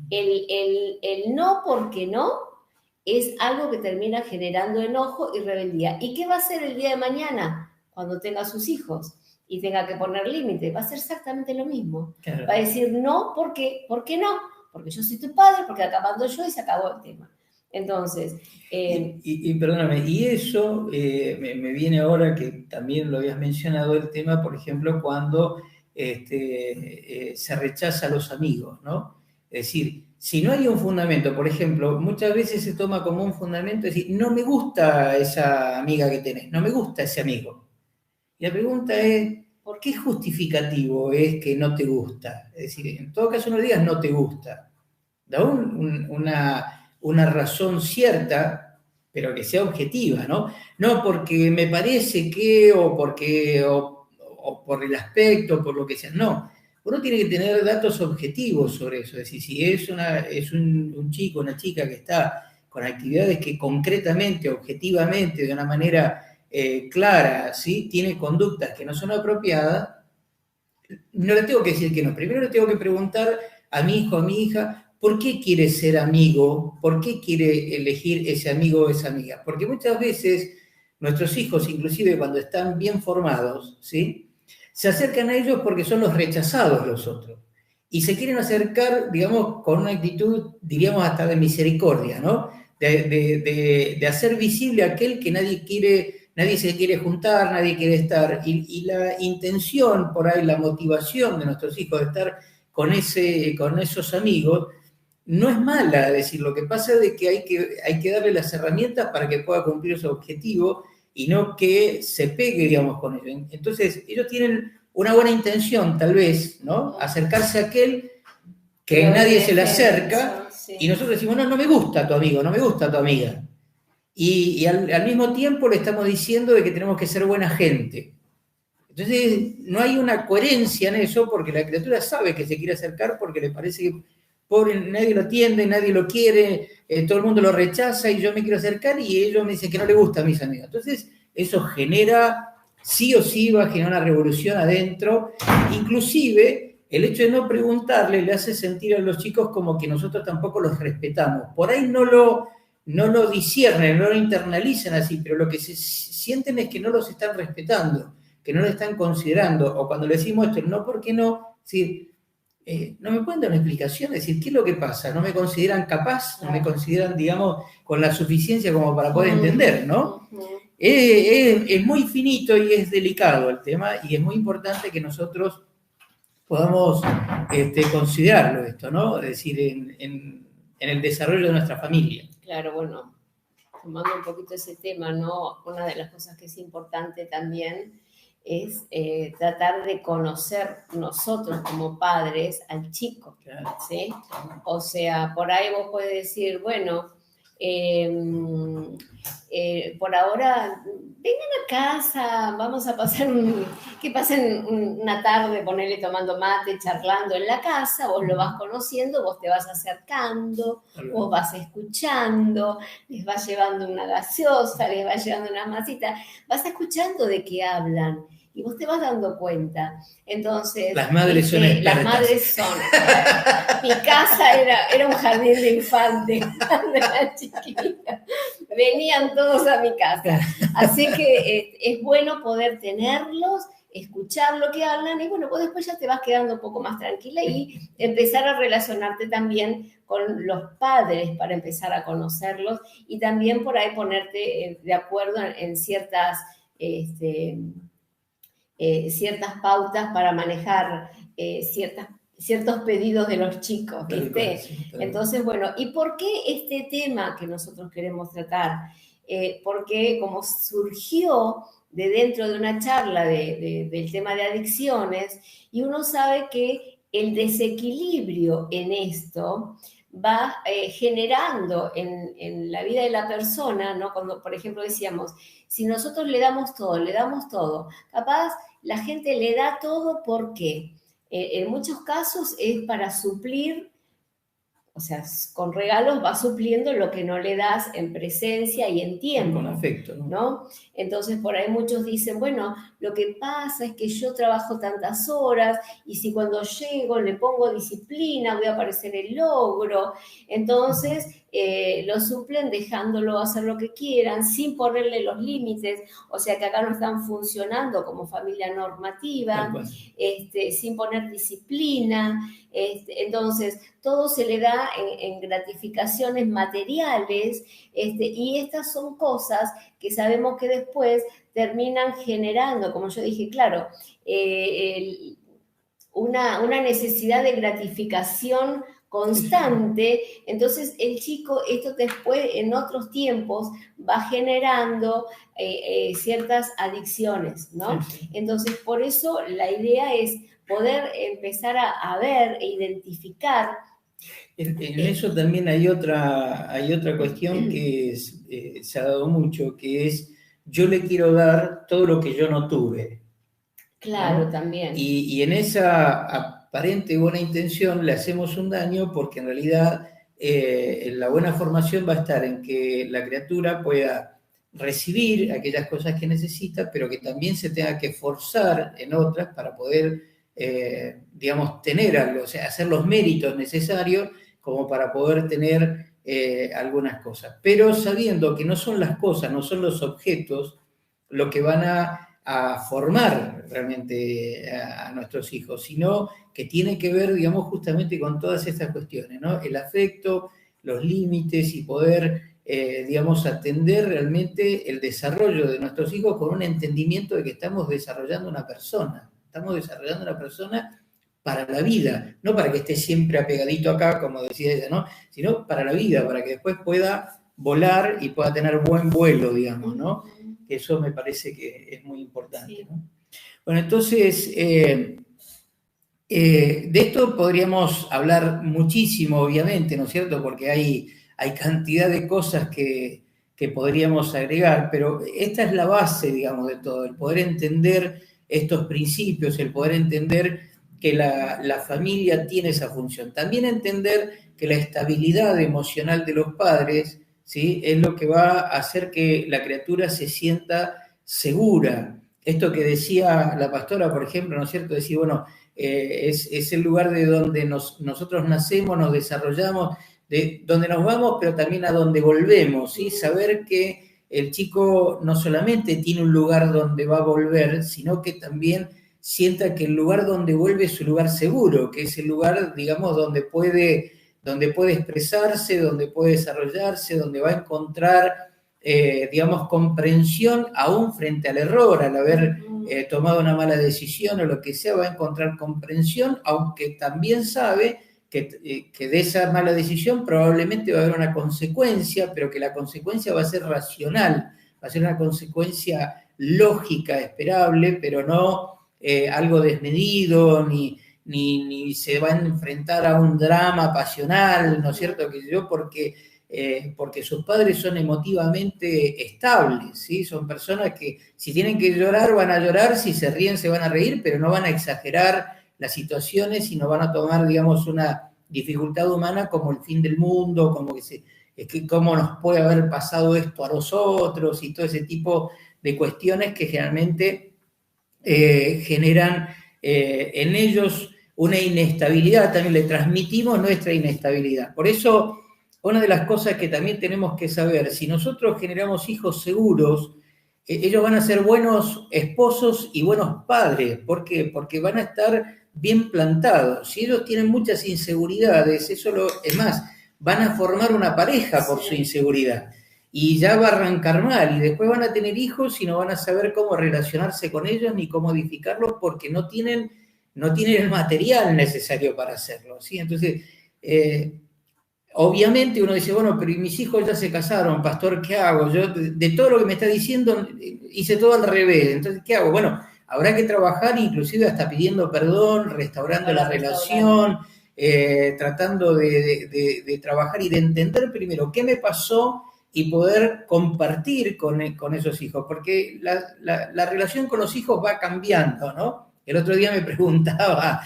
El no porque no es algo que termina generando enojo y rebeldía. ¿Y qué va a hacer el día de mañana cuando tenga sus hijos y tenga que poner límite? Va a ser exactamente lo mismo. Claro. Va a decir no, ¿por qué? ¿Por qué no? Porque yo soy tu padre, porque acá mando yo y se acabó el tema. Entonces... perdóname, y eso me viene ahora que también lo habías mencionado, el tema, por ejemplo, cuando se rechaza a los amigos, ¿no? Es decir, si no hay un fundamento, por ejemplo, muchas veces se toma como un fundamento, es decir, no me gusta esa amiga que tenés, no me gusta ese amigo. Y la pregunta es, ¿por qué justificativo es que no te gusta? Es decir, en todo caso no digas no te gusta. Da una razón cierta, pero que sea objetiva, ¿no? No porque me parece que, o por el aspecto, por lo que sea, no. Uno tiene que tener datos objetivos sobre eso. Es decir, si es un chico, una chica que está con actividades que concretamente, objetivamente, de una manera clara, ¿sí? Tiene conductas que no son apropiadas, no le tengo que decir que no. Primero le tengo que preguntar a mi hijo, a mi hija, ¿por qué quiere ser amigo? ¿Por qué quiere elegir ese amigo o esa amiga? Porque muchas veces nuestros hijos, inclusive cuando están bien formados, ¿sí?, se acercan a ellos porque son los rechazados los otros. Y se quieren acercar, digamos, con una actitud, diríamos, hasta de misericordia, ¿no? de hacer visible a aquel que nadie se quiere juntar, nadie quiere estar, y la intención, por ahí, la motivación de nuestros hijos de estar con esos amigos, no es mala. Es decir, lo que pasa es que hay que darle las herramientas para que pueda cumplir su objetivo y no que se pegue, digamos, con ellos. Entonces, ellos tienen una buena intención, tal vez, ¿no? Acercarse a aquel que nadie se le acerca, sí. Y nosotros decimos, no me gusta tu amigo, no me gusta tu amiga. Y al mismo tiempo le estamos diciendo de que tenemos que ser buena gente. Entonces, no hay una coherencia en eso, porque la criatura sabe que se quiere acercar porque le parece que pobre, nadie lo atiende, nadie lo quiere, todo el mundo lo rechaza y yo me quiero acercar y ellos me dicen que no le gusta a mis amigos. Entonces, eso genera, sí o sí, va a generar una revolución adentro. Inclusive, el hecho de no preguntarle le hace sentir a los chicos como que nosotros tampoco los respetamos. Por ahí no lo disciernen, no lo internalizan así, pero lo que se sienten es que no los están respetando, que no lo están considerando. O cuando le decimos esto, no, ¿por qué no? Sí, no me pueden dar una explicación, es decir, ¿qué es lo que pasa? ¿No me consideran capaz? ¿No me consideran, digamos, con la suficiencia como para poder entender, ¿no? Es muy finito y es delicado el tema, y es muy importante que nosotros podamos considerarlo esto, ¿no? Es decir, en el desarrollo de nuestra familia. Claro, bueno, tomando un poquito ese tema, ¿no? Una de las cosas que es importante también es tratar de conocer nosotros como padres al chico, ¿sí? O sea, por ahí vos podés decir, bueno, por ahora, vengan a casa, vamos a pasar que pasen una tarde, ponerle tomando mate, charlando en la casa, vos lo vas conociendo, vos te vas acercando, vos vas escuchando, les vas llevando una gaseosa, les vas llevando una masita, vas escuchando de qué hablan. Y vos te vas dando cuenta. Entonces, las madres son expertas. Las madres son expertas. Mi casa era un jardín de infantes cuando era chiquita. Venían todos a mi casa. Así que es bueno poder tenerlos, escuchar lo que hablan, y bueno, vos después ya te vas quedando un poco más tranquila y empezar a relacionarte también con los padres para empezar a conocerlos, y también por ahí ponerte de acuerdo en ciertas pautas para manejar ciertos pedidos de los chicos, ¿viste? Sí, entonces, bueno, ¿y por qué este tema que nosotros queremos tratar? Porque como surgió de dentro de una charla del tema de adicciones, y uno sabe que el desequilibrio en esto va generando en la vida de la persona, ¿no? Cuando, por ejemplo, decíamos, si nosotros le damos todo, capaz la gente le da todo porque en muchos casos es para suplir, o sea, con regalos va supliendo lo que no le das en presencia y en tiempo. Con afecto, ¿no? Entonces, por ahí muchos dicen, bueno, lo que pasa es que yo trabajo tantas horas y si cuando llego le pongo disciplina, voy a aparecer el logro. Entonces, lo suplen dejándolo hacer lo que quieran, sin ponerle los límites. O sea, que acá no están funcionando como familia normativa, sin poner disciplina. Entonces, todo se le da en gratificaciones materiales, y estas son cosas que sabemos que después terminan generando, como yo dije, claro, una necesidad de gratificación constante. Entonces el chico, esto después en otros tiempos va generando ciertas adicciones, ¿no? Entonces por eso la idea es poder empezar a ver e identificar. En eso también hay otra cuestión que se ha dado mucho, que es yo le quiero dar todo lo que yo no tuve. Claro, ¿no? también. Y en esa aparente buena intención le hacemos un daño, porque en realidad la buena formación va a estar en que la criatura pueda recibir aquellas cosas que necesita, pero que también se tenga que forzar en otras para poder, digamos, tener algo, o sea, hacer los méritos necesarios como para poder tener algunas cosas. Pero sabiendo que no son las cosas, no son los objetos lo que van a formar realmente a nuestros hijos, sino que tiene que ver, digamos, justamente con todas estas cuestiones, ¿no? El afecto, los límites y poder digamos, atender realmente el desarrollo de nuestros hijos con un entendimiento de que estamos desarrollando una persona. Estamos desarrollando una persona para la vida, no para que esté siempre apegadito acá, como decía ella, ¿no? Sino para la vida, para que después pueda volar y pueda tener buen vuelo, digamos, ¿no? Eso me parece que es muy importante, ¿no? Bueno, entonces, de esto podríamos hablar muchísimo, obviamente, ¿no es cierto? Porque hay cantidad de cosas que podríamos agregar, pero esta es la base, digamos, de todo, el poder entender estos principios, el poder entender que la familia tiene esa función. También entender que la estabilidad emocional de los padres, ¿sí?, es lo que va a hacer que la criatura se sienta segura. Esto que decía la pastora, por ejemplo, ¿no es cierto? Decir, bueno, es el lugar de donde nosotros nacemos, nos desarrollamos, de donde nos vamos, pero también a donde volvemos, ¿sí? Saber que el chico no solamente tiene un lugar donde va a volver, sino que también sienta que el lugar donde vuelve es su lugar seguro, que es el lugar, digamos, donde puede expresarse, donde puede desarrollarse, donde va a encontrar, digamos, comprensión aún frente al error, al haber tomado una mala decisión o lo que sea, va a encontrar comprensión, aunque también sabe que de esa mala decisión probablemente va a haber una consecuencia, pero que la consecuencia va a ser racional, va a ser una consecuencia lógica, esperable, pero no algo desmedido, ni se va a enfrentar a un drama pasional, ¿no es cierto? Porque sus padres son emotivamente estables, ¿sí? Son personas que si tienen que llorar van a llorar, si se ríen se van a reír, pero no van a exagerar las situaciones y no van a tomar, digamos, una dificultad humana como el fin del mundo, como que cómo nos puede haber pasado esto a nosotros y todo ese tipo de cuestiones que generalmente generan en ellos una inestabilidad. También le transmitimos nuestra inestabilidad. Por eso, una de las cosas que también tenemos que saber, si nosotros generamos hijos seguros, ellos van a ser buenos esposos y buenos padres. ¿Por qué? Porque van a estar bien plantados. Si ellos tienen muchas inseguridades, es más, van a formar una pareja por su inseguridad. Y ya va a arrancar mal, y después van a tener hijos y no van a saber cómo relacionarse con ellos ni cómo edificarlos porque no tienen el material necesario para hacerlo, ¿sí? Entonces, obviamente uno dice, bueno, pero mis hijos ya se casaron, pastor, ¿qué hago? Yo de todo lo que me está diciendo hice todo al revés, entonces, ¿qué hago? Bueno, habrá que trabajar inclusive hasta pidiendo perdón, restaurando la relación, tratando de trabajar y de entender primero qué me pasó y poder compartir con esos hijos, porque la relación con los hijos va cambiando, ¿no? El otro día me preguntaba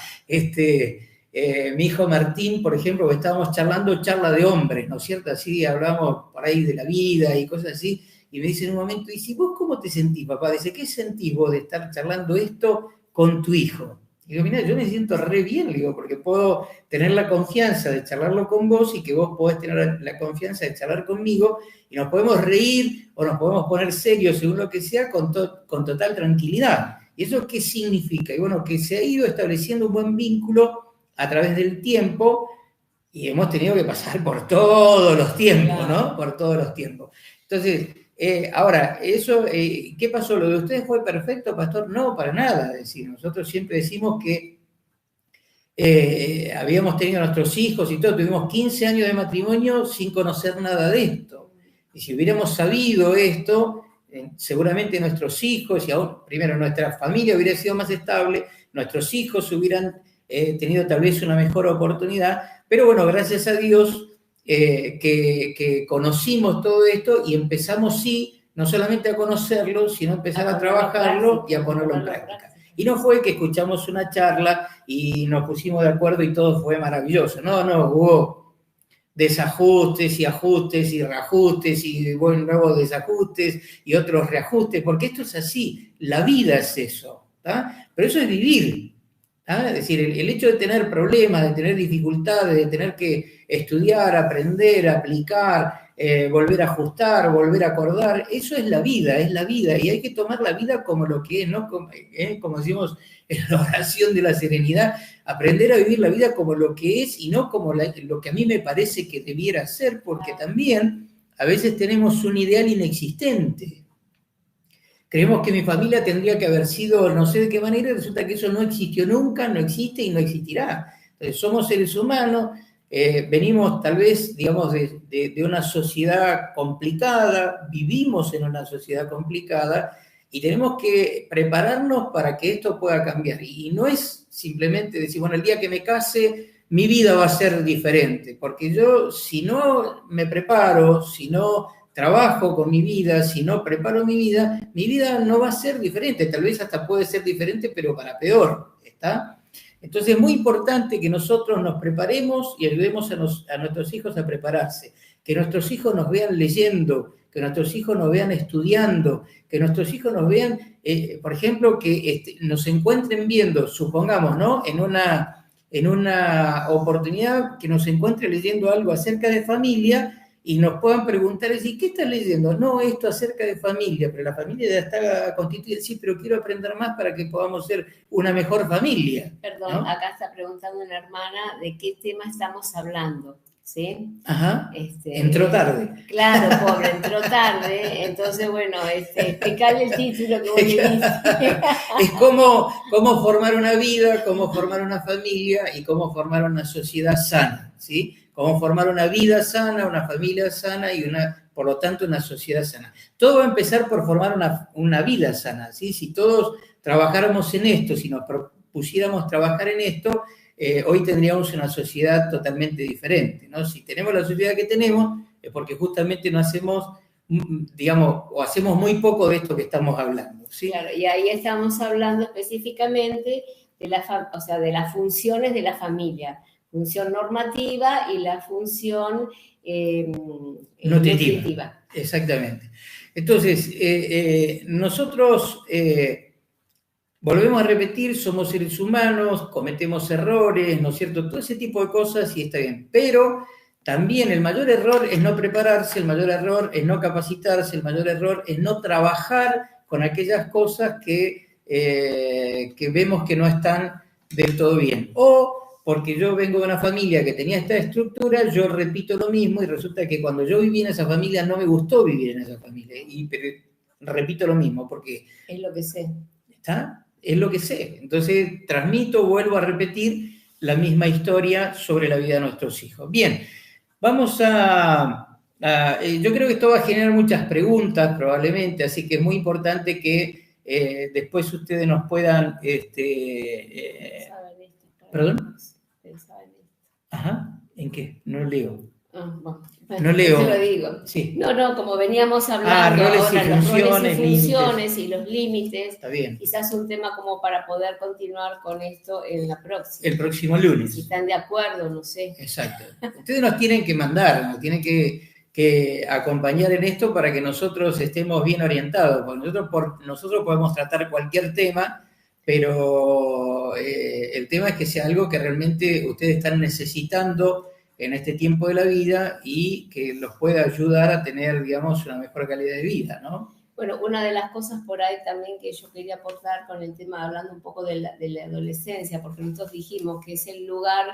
mi hijo Martín, por ejemplo, que estábamos charla de hombres, ¿no es cierto? Así hablamos por ahí de la vida y cosas así, y me dice en un momento, dice, ¿vos cómo te sentís, papá? Dice, ¿qué sentís vos de estar charlando esto con tu hijo? Y digo, mira, yo me siento re bien, digo, porque puedo tener la confianza de charlarlo con vos y que vos podés tener la confianza de charlar conmigo y nos podemos reír o nos podemos poner serios según lo que sea con total tranquilidad. ¿Y eso qué significa? Y bueno, que se ha ido estableciendo un buen vínculo a través del tiempo y hemos tenido que pasar por todos los tiempos, ¿no? Por todos los tiempos. Entonces, ahora, eso, ¿qué pasó? ¿Lo de ustedes fue perfecto, pastor? No, para nada. Es decir, nosotros siempre decimos que habíamos tenido nuestros hijos y todo, tuvimos 15 años de matrimonio sin conocer nada de esto. Y si hubiéramos sabido esto, seguramente nuestros hijos, y aún primero nuestra familia hubiera sido más estable, nuestros hijos hubieran tenido tal vez una mejor oportunidad, pero bueno, gracias a Dios que conocimos todo esto y empezamos, sí, no solamente a conocerlo, sino a empezar a trabajarlo y a ponerlo en práctica. Y no fue que escuchamos una charla y nos pusimos de acuerdo y todo fue maravilloso. No, hubo desajustes y ajustes y reajustes y nuevos desajustes y otros reajustes, porque esto es así, la vida es eso, ¿tá? Pero eso es vivir, ¿tá? Es decir, el hecho de tener problemas, de tener dificultades, de tener que estudiar, aprender, aplicar, volver a ajustar, volver a acordar, eso es la vida, y hay que tomar la vida como lo que es, ¿no? Como decimos en la oración de la serenidad, aprender a vivir la vida como lo que es y no como lo que a mí me parece que debiera ser, porque también a veces tenemos un ideal inexistente. Creemos que mi familia tendría que haber sido no sé de qué manera y resulta que eso no existió nunca, no existe y no existirá. Entonces, somos seres humanos, venimos tal vez, digamos, de una sociedad complicada, vivimos en una sociedad complicada y tenemos que prepararnos para que esto pueda cambiar. Y no es simplemente decir, bueno, el día que me case, mi vida va a ser diferente, porque yo, si no me preparo, si no trabajo con mi vida, si no preparo mi vida no va a ser diferente, tal vez hasta puede ser diferente, pero para peor, ¿está? Entonces es muy importante que nosotros nos preparemos y ayudemos a nuestros hijos a prepararse, que nuestros hijos nos vean leyendo, que nuestros hijos nos vean estudiando, que nuestros hijos nos vean, por ejemplo, que nos encuentren viendo, supongamos, ¿no? En una oportunidad que nos encuentre leyendo algo acerca de familia y nos puedan preguntar, ¿y qué estás leyendo? No, esto acerca de familia, pero la familia ya está constituida, sí, pero quiero aprender más para que podamos ser una mejor familia. Perdón, ¿no? Acá está preguntando una hermana de qué tema estamos hablando, ¿sí? Ajá, entró tarde. Claro, pobre, entró tarde, entonces, bueno, explicarle el título que vos le dices. Es cómo formar una vida, cómo formar una familia y cómo formar una sociedad sana, ¿sí? Cómo formar una vida sana, una familia sana y por lo tanto, una sociedad sana. Todo va a empezar por formar una vida sana, ¿sí? Si todos trabajáramos en esto, si nos propusiéramos trabajar en esto, hoy tendríamos una sociedad totalmente diferente, ¿no? Si tenemos la sociedad que tenemos, es porque justamente no hacemos, digamos, o hacemos muy poco de esto que estamos hablando, ¿sí? Claro, y ahí estamos hablando específicamente de las funciones de la familia. Función normativa y la función nutritiva. Exactamente. Entonces, nosotros, volvemos a repetir, somos seres humanos, cometemos errores, ¿no es cierto? Todo ese tipo de cosas y está bien. Pero también el mayor error es no prepararse, el mayor error es no capacitarse, el mayor error es no trabajar con aquellas cosas que vemos que no están del todo bien. O porque yo vengo de una familia que tenía esta estructura, yo repito lo mismo y resulta que cuando yo viví en esa familia no me gustó vivir en esa familia. Pero repito lo mismo porque... Es lo que sé. ¿Está? Es lo que sé. Entonces transmito, vuelvo a repetir la misma historia sobre la vida de nuestros hijos. Bien, vamos yo creo que esto va a generar muchas preguntas probablemente, así que es muy importante que después ustedes nos puedan... ¿Perdón? Ajá, ¿en qué? No leo. Bueno, no leo. Te lo digo. Sí. No, como veníamos hablando roles ahora, y los funciones, roles y funciones y los límites. Está bien. Quizás un tema como para poder continuar con esto en la próxima. El próximo lunes. Si están de acuerdo, no sé. Exacto. Ustedes nos tienen que mandar, nos tienen que acompañar en esto para que nosotros estemos bien orientados. Porque nosotros podemos tratar cualquier tema, pero el tema es que sea algo que realmente ustedes están necesitando en este tiempo de la vida y que los pueda ayudar a tener, digamos, una mejor calidad de vida, ¿no? Bueno, una de las cosas por ahí también que yo quería aportar con el tema, hablando un poco de la adolescencia, porque nosotros dijimos que es el lugar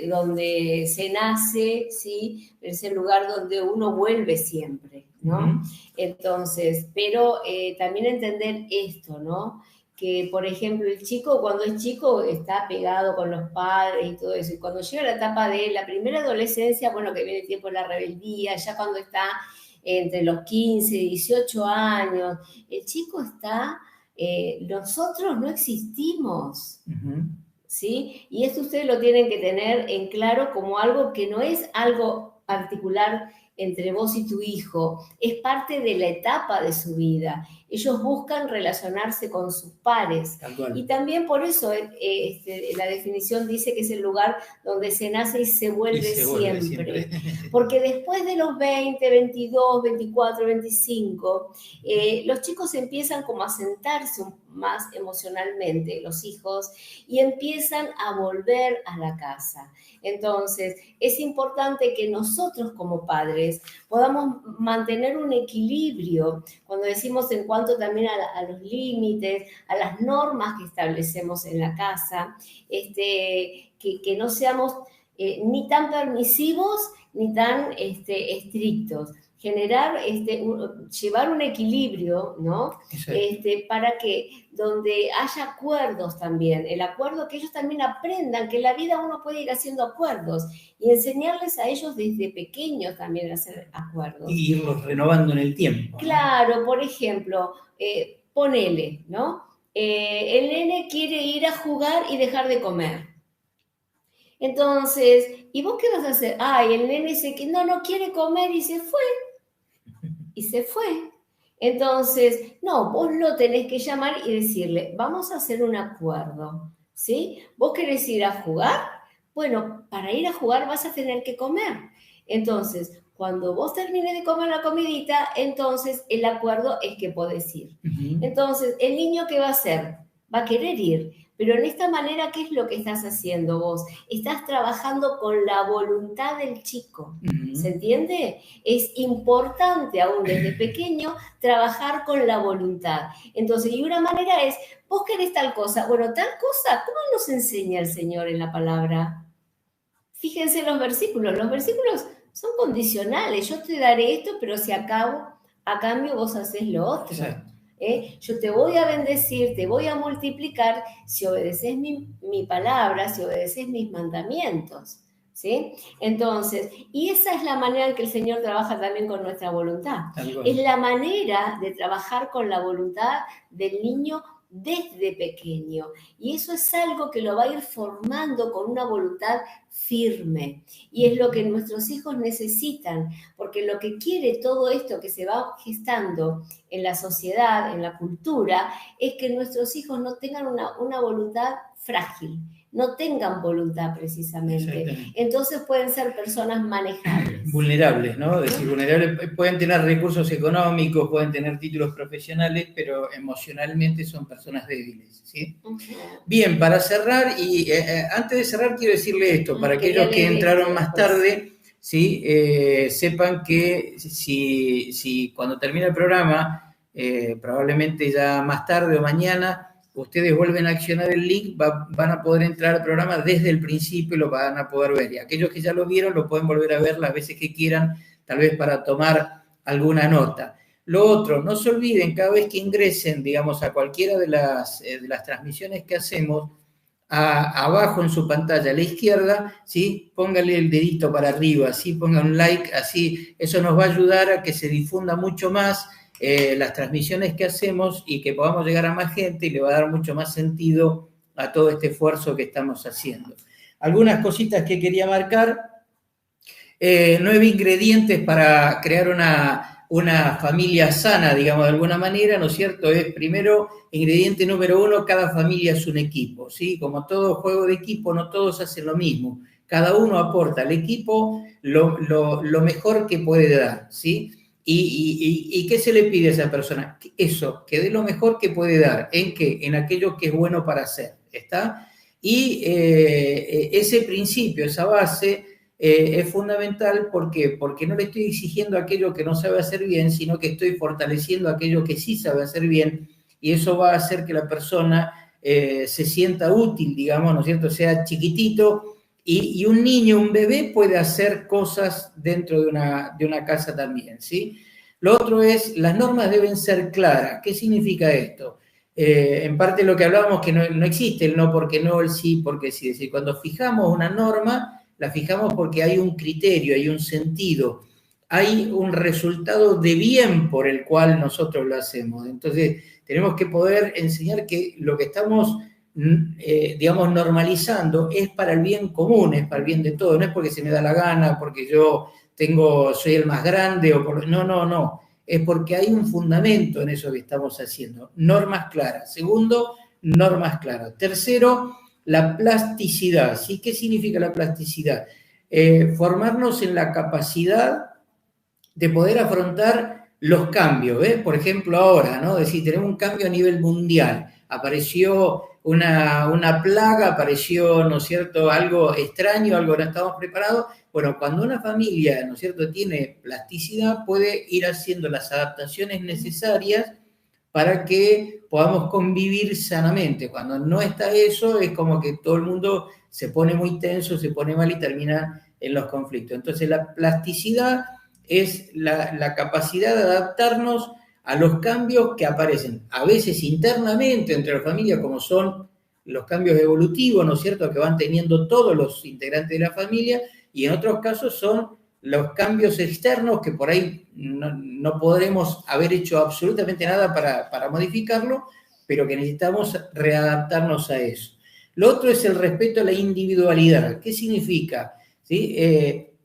donde se nace, ¿sí? Es el lugar donde uno vuelve siempre, ¿no? Uh-huh. Entonces, pero también entender esto, ¿no? Que, por ejemplo, el chico, cuando es chico, está pegado con los padres y todo eso. Y cuando llega la etapa de la primera adolescencia, bueno, que viene el tiempo de la rebeldía, ya cuando está entre los 15 y 18 años, el chico está, nosotros no existimos, uh-huh. ¿Sí? Y esto ustedes lo tienen que tener en claro como algo que no es algo particular entre vos y tu hijo, es parte de la etapa de su vida. Ellos buscan relacionarse con sus pares. Y también por eso la definición dice que es el lugar donde se nace y se vuelve siempre. Porque después de los 20, 22, 24, 25, los chicos empiezan como a sentarse más emocionalmente, los hijos, y empiezan a volver a la casa. Entonces, es importante que nosotros como padres podamos mantener un equilibrio cuando decimos en cuanto también a los límites, a las normas que establecemos en la casa, que no seamos ni tan permisivos ni tan estrictos. generar, llevar un equilibrio, ¿no? Para que donde haya acuerdos también, el acuerdo que ellos también aprendan que en la vida uno puede ir haciendo acuerdos y enseñarles a ellos desde pequeños también a hacer acuerdos. Y irlos renovando en el tiempo, ¿no? Claro, por ejemplo, ponele, ¿no? El nene quiere ir a jugar y dejar de comer. Entonces, ¿y vos qué vas a hacer? Ay, el nene no quiere comer y se fue. Y se fue. Entonces, no, vos lo tenés que llamar y decirle, vamos a hacer un acuerdo, ¿sí? ¿Vos querés ir a jugar? Bueno, para ir a jugar vas a tener que comer. Entonces, cuando vos termines de comer la comidita, entonces el acuerdo es que podés ir. Uh-huh. Entonces, ¿el niño qué va a hacer? Va a querer ir. Pero en esta manera, ¿qué es lo que estás haciendo vos? Estás trabajando con la voluntad del chico. Uh-huh. ¿Se entiende? Es importante aún desde pequeño trabajar con la voluntad. Entonces, y una manera es, vos querés tal cosa. Bueno, tal cosa, ¿cómo nos enseña el Señor en la palabra? Fíjense los versículos. Los versículos son condicionales. Yo te daré esto, pero si a cambio vos haces lo otro. Exacto. Yo te voy a bendecir, te voy a multiplicar si obedeces mi palabra, si obedeces mis mandamientos, ¿sí? Entonces, y esa es la manera en que el Señor trabaja también con nuestra voluntad. Es la manera de trabajar con la voluntad del niño desde pequeño. Y eso es algo que lo va a ir formando con una voluntad firme. Y es lo que nuestros hijos necesitan, porque lo que quiere todo esto que se va gestando en la sociedad, en la cultura, es que nuestros hijos no tengan una voluntad frágil, no tengan voluntad precisamente. Entonces pueden ser personas manejables. Vulnerables, ¿no? Es decir, vulnerables, pueden tener recursos económicos, pueden tener títulos profesionales, pero emocionalmente son personas débiles, ¿sí? Uh-huh. Bien, para cerrar, y antes de cerrar quiero decirle esto, para aquellos que entraron más tarde, ¿sí? Sepan que si cuando termine el programa, probablemente ya más tarde o mañana, ustedes vuelven a accionar el link, van a poder entrar al programa desde el principio y lo van a poder ver. Y aquellos que ya lo vieron lo pueden volver a ver las veces que quieran, tal vez para tomar alguna nota. Lo otro, no se olviden, cada vez que ingresen, digamos, a cualquiera de las transmisiones que hacemos, abajo en su pantalla a la izquierda, ¿sí? Póngale el dedito para arriba, ¿sí? Ponga un like, así, eso nos va a ayudar a que se difunda mucho más las transmisiones que hacemos y que podamos llegar a más gente y le va a dar mucho más sentido a todo este esfuerzo que estamos haciendo. Algunas cositas que quería marcar, 9 ingredientes para crear una familia sana, digamos de alguna manera, ¿no es cierto? Es primero, ingrediente número 1, cada familia es un equipo, ¿sí? Como todo juego de equipo, no todos hacen lo mismo, cada uno aporta al equipo lo mejor que puede dar, ¿sí? ¿Y qué se le pide a esa persona? Eso, que dé lo mejor que puede dar. ¿En qué? En aquello que es bueno para hacer. ¿Está? Y ese principio, esa base, es fundamental. ¿Por qué? Porque no le estoy exigiendo aquello que no sabe hacer bien, sino que estoy fortaleciendo aquello que sí sabe hacer bien. Y eso va a hacer que la persona se sienta útil, digamos, ¿no es cierto? Sea chiquitito. Y un niño, un bebé puede hacer cosas dentro de una casa también, ¿sí? Lo otro es, las normas deben ser claras. ¿Qué significa esto? En parte lo que hablábamos, que no existe el no porque no, el sí porque sí. Es decir, cuando fijamos una norma, la fijamos porque hay un criterio, hay un sentido, hay un resultado de bien por el cual nosotros lo hacemos. Entonces, tenemos que poder enseñar que lo que estamos digamos, normalizando, es para el bien común, es para el bien de todos, no es porque se me da la gana, porque yo soy el más grande, no, es porque hay un fundamento en eso que estamos haciendo, normas claras. Segundo, normas claras. Tercero, la plasticidad, ¿sí? ¿Qué significa la plasticidad? Formarnos en la capacidad de poder afrontar los cambios, ¿ves? Por ejemplo, ahora, ¿no? Es decir, tenemos un cambio a nivel mundial, apareció una plaga, apareció, ¿no es cierto?, algo extraño, algo que no estábamos preparados. Bueno, cuando una familia, ¿no es cierto?, tiene plasticidad, puede ir haciendo las adaptaciones necesarias para que podamos convivir sanamente. Cuando no está eso, es como que todo el mundo se pone muy tenso, se pone mal y termina en los conflictos. Entonces, la plasticidad es la capacidad de adaptarnos a los cambios que aparecen, a veces internamente entre la familia, como son los cambios evolutivos, ¿no es cierto?, que van teniendo todos los integrantes de la familia, y en otros casos son los cambios externos que por ahí no podremos haber hecho absolutamente nada para modificarlo, pero que necesitamos readaptarnos a eso. Lo otro es el respeto a la individualidad. ¿Qué significa? ¿Sí?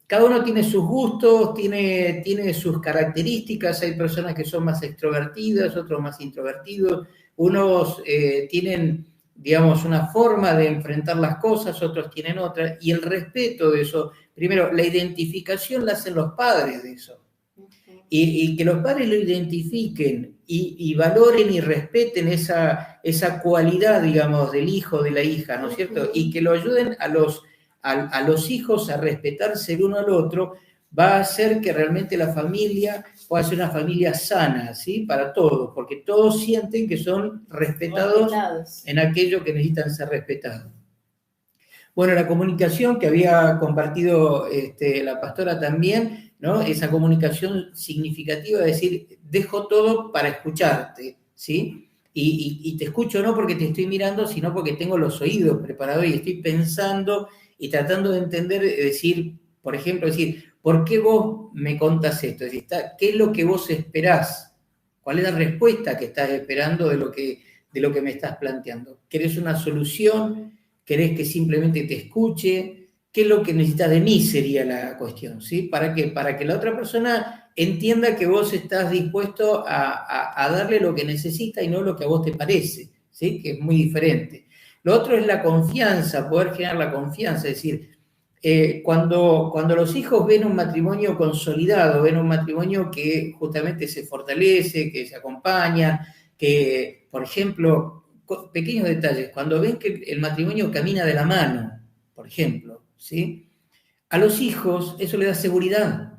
Cada uno tiene sus gustos, tiene sus características. Hay personas que son más extrovertidas, otros más introvertidos. Unos tienen, digamos, una forma de enfrentar las cosas, otros tienen otra. Y el respeto de eso, primero, la identificación la hacen los padres de eso. Y que los padres lo identifiquen y valoren y respeten esa cualidad, digamos, del hijo, de la hija, ¿no es cierto? Y que lo ayuden a los hijos a respetarse el uno al otro, va a hacer que realmente la familia pueda ser una familia sana, ¿sí? Para todos, porque todos sienten que son respetados en aquello que necesitan ser respetados. Bueno, la comunicación que había compartido la pastora también, ¿no? Esa comunicación significativa de decir, dejo todo para escucharte, ¿sí? Y te escucho no porque te estoy mirando, sino porque tengo los oídos preparados y estoy pensando y tratando de entender, decir, por ejemplo, decir, ¿por qué vos me contás esto? Es decir, ¿qué es lo que vos esperás? ¿Cuál es la respuesta que estás esperando de lo que me estás planteando? ¿Querés una solución? ¿Querés que simplemente te escuche? ¿Qué es lo que necesitas de mí? Sería la cuestión, ¿sí? ¿Para qué? Para que la otra persona entienda que vos estás dispuesto a darle lo que necesita y no lo que a vos te parece, ¿sí? Que es muy diferente. Lo otro es la confianza, poder generar la confianza, es decir, cuando los hijos ven un matrimonio consolidado, ven un matrimonio que justamente se fortalece, que se acompaña, que, por ejemplo, pequeños detalles, cuando ven que el matrimonio camina de la mano, por ejemplo, ¿sí? A los hijos eso le da seguridad.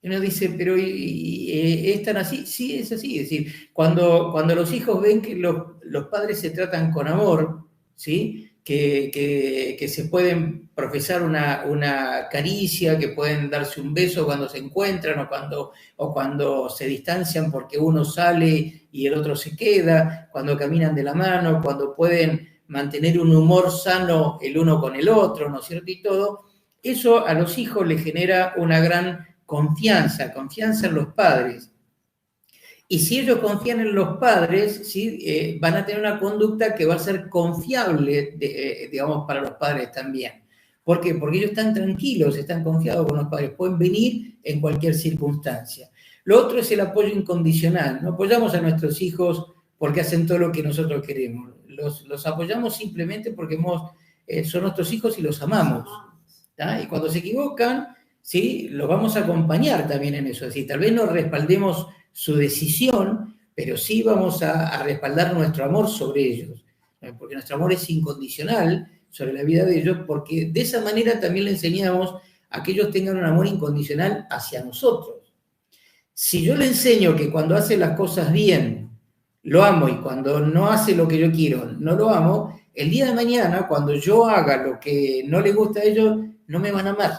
Uno dice, pero ¿es tan así? Sí, es así. Es decir, cuando los hijos ven que los padres se tratan con amor, ¿sí? Que se pueden profesar una caricia, que pueden darse un beso cuando se encuentran o cuando se distancian porque uno sale y el otro se queda, cuando caminan de la mano, cuando pueden mantener un humor sano el uno con el otro, ¿no es cierto? Y todo, eso a los hijos les genera una gran confianza en los padres. Y si ellos confían en los padres, ¿sí? Van a tener una conducta que va a ser confiable, digamos, para los padres también. ¿Por qué? Porque ellos están tranquilos, están confiados con los padres, pueden venir en cualquier circunstancia. Lo otro es el apoyo incondicional. No apoyamos a nuestros hijos porque hacen todo lo que nosotros queremos. Los apoyamos simplemente porque son nuestros hijos y los amamos. ¿tá? Y cuando se equivocan, ¿sí? Los vamos a acompañar también en eso. Es decir, tal vez no respaldemos su decisión, pero sí vamos a respaldar nuestro amor sobre ellos, porque nuestro amor es incondicional sobre la vida de ellos, porque de esa manera también le enseñamos a que ellos tengan un amor incondicional hacia nosotros. Si yo le enseño que cuando hace las cosas bien, lo amo, y cuando no hace lo que yo quiero, no lo amo, el día de mañana, cuando yo haga lo que no le gusta a ellos, no me van a amar.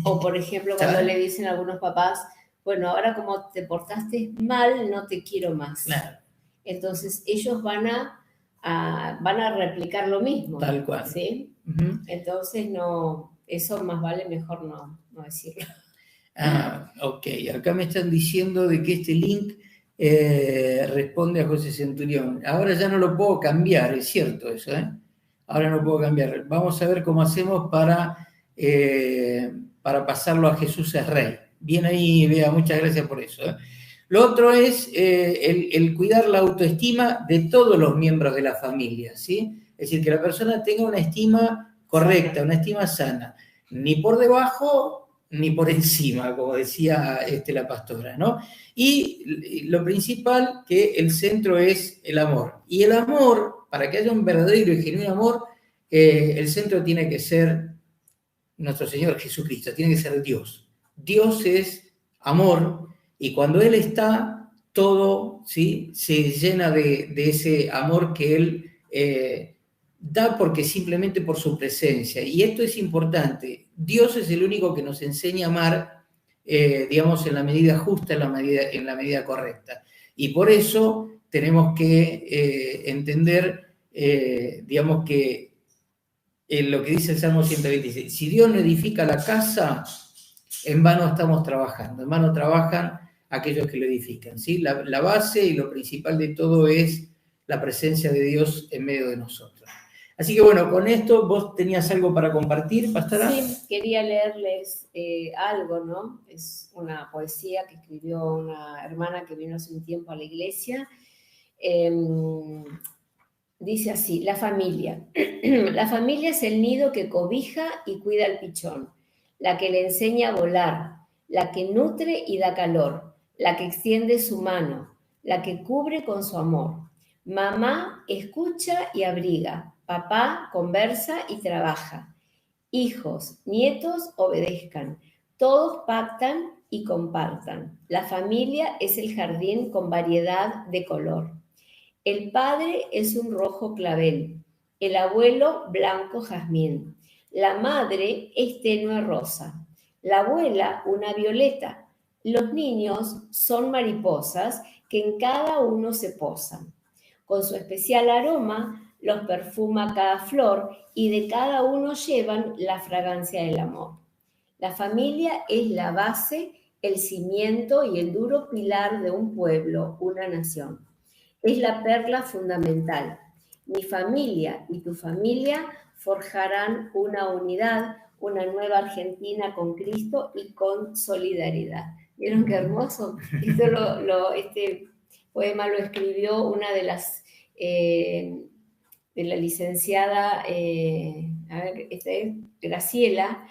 O, por ejemplo, cuando le dicen a algunos papás, bueno, ahora como te portaste mal, no te quiero más. Claro. Entonces, ellos van a replicar lo mismo. Tal cual. ¿Sí? Uh-huh. Entonces, no, eso más vale mejor no decirlo. Ok. Acá me están diciendo de que este link responde a José Centurión. Ahora ya no lo puedo cambiar, es cierto eso, ¿eh? Ahora no puedo cambiar. Vamos a ver cómo hacemos para pasarlo a Jesús es Rey. Bien ahí, Bea, muchas gracias por eso. Lo otro es el cuidar la autoestima de todos los miembros de la familia, ¿sí? Es decir, que la persona tenga una estima correcta, una estima sana, ni por debajo ni por encima, como decía la pastora, ¿no? Y lo principal, que el centro es el amor. Y el amor, para que haya un verdadero y genuino amor, el centro tiene que ser nuestro Señor Jesucristo, tiene que ser Dios. Dios es amor, y cuando Él está, todo, ¿sí? Se llena de ese amor que Él da porque simplemente por su presencia. Y esto es importante. Dios es el único que nos enseña a amar digamos, en la medida justa, en la medida correcta. Y por eso tenemos que entender, digamos, que lo que dice el Salmo 126, si Dios no edifica la casa, en vano estamos trabajando, en vano trabajan aquellos que lo edifican, ¿sí? La base y lo principal de todo es la presencia de Dios en medio de nosotros. Así que bueno, con esto vos tenías algo para compartir, pastora. Sí, quería leerles algo, ¿no? Es una poesía que escribió una hermana que vino hace un tiempo a la iglesia. Dice así, la familia. La familia es el nido que cobija y cuida al pichón, la que le enseña a volar, la que nutre y da calor, la que extiende su mano, la que cubre con su amor. Mamá escucha y abriga, papá conversa y trabaja. Hijos, nietos obedezcan, todos pactan y compartan. La familia es el jardín con variedad de color. El padre es un rojo clavel, el abuelo blanco jazmín, la madre es tenue rosa, la abuela una violeta, los niños son mariposas que en cada uno se posan. Con su especial aroma los perfuma cada flor y de cada uno llevan la fragancia del amor. La familia es la base, el cimiento y el duro pilar de un pueblo, una nación. Es la perla fundamental. Mi familia y tu familia forjarán una unidad, una nueva Argentina con Cristo y con solidaridad. ¿Vieron qué hermoso? Este poema lo escribió una de las de la licenciada, Graciela,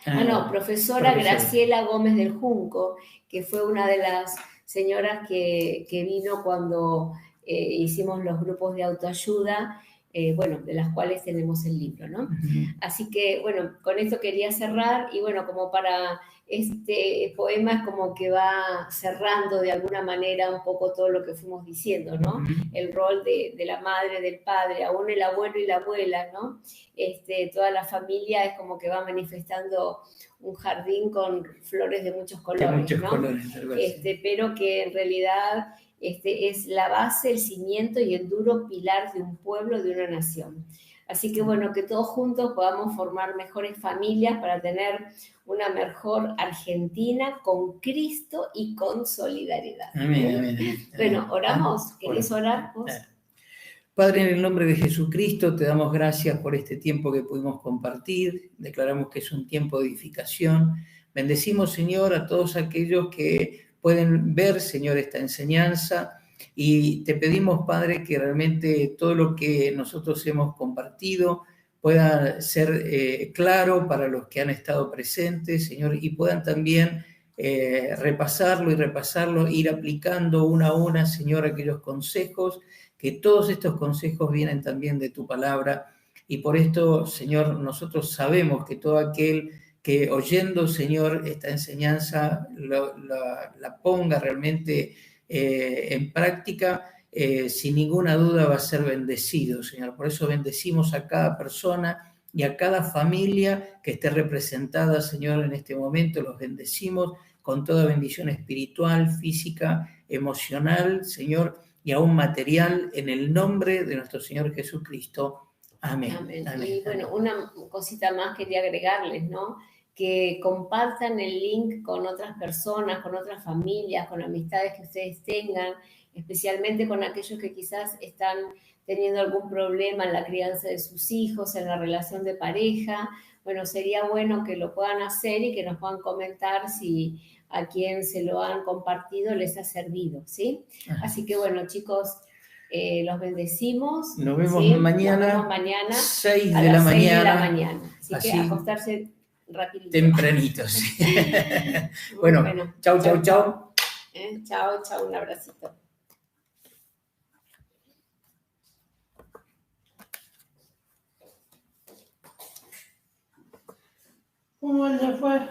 profesora Graciela Gómez del Junco, que fue una de las señoras que vino cuando hicimos los grupos de autoayuda, de las cuales tenemos el libro, ¿no? Uh-huh. Así que, bueno, con esto quería cerrar y, bueno, como para este poema es como que va cerrando de alguna manera un poco todo lo que fuimos diciendo, ¿no? Uh-huh. El rol de la madre, del padre, aún el abuelo y la abuela, ¿no? Toda la familia es como que va manifestando un jardín con flores de muchos colores, de muchos, ¿no? Colores, pero que en realidad es la base, el cimiento y el duro pilar de un pueblo, de una nación. Así que bueno, que todos juntos podamos formar mejores familias para tener una mejor Argentina con Cristo y con solidaridad. Amén, amén. Bueno, oramos. ¿Querés orar vos? Padre, en el nombre de Jesucristo, te damos gracias por este tiempo que pudimos compartir. Declaramos que es un tiempo de edificación. Bendecimos, Señor, a todos aquellos que pueden ver, Señor, esta enseñanza. Y te pedimos, Padre, que realmente todo lo que nosotros hemos compartido pueda ser claro para los que han estado presentes, Señor, y puedan también repasarlo, ir aplicando una a una, Señor, aquellos consejos, que todos estos consejos vienen también de tu palabra. Y por esto, Señor, nosotros sabemos que todo aquel que oyendo, Señor, esta enseñanza la ponga realmente en práctica, sin ninguna duda va a ser bendecido, Señor. Por eso bendecimos a cada persona y a cada familia que esté representada, Señor, en este momento. Los bendecimos con toda bendición espiritual, física, emocional, Señor, y aún material, en el nombre de nuestro Señor Jesucristo. Amén. Amén. Amén. Y bueno, una cosita más quería agregarles, ¿no? Que compartan el link con otras personas, con otras familias, con amistades que ustedes tengan, especialmente con aquellos que quizás están teniendo algún problema en la crianza de sus hijos, en la relación de pareja. Bueno, sería bueno que lo puedan hacer y que nos puedan comentar si a quien se lo han compartido les ha servido, ¿sí? Ajá. Así que bueno, chicos, los bendecimos. Nos vemos, ¿sí? Mañana, 6 de la mañana. Así que acostarse rapidito. Tempranito, sí. Bueno, chau. Chau, un abracito. ¿Cómo le fue?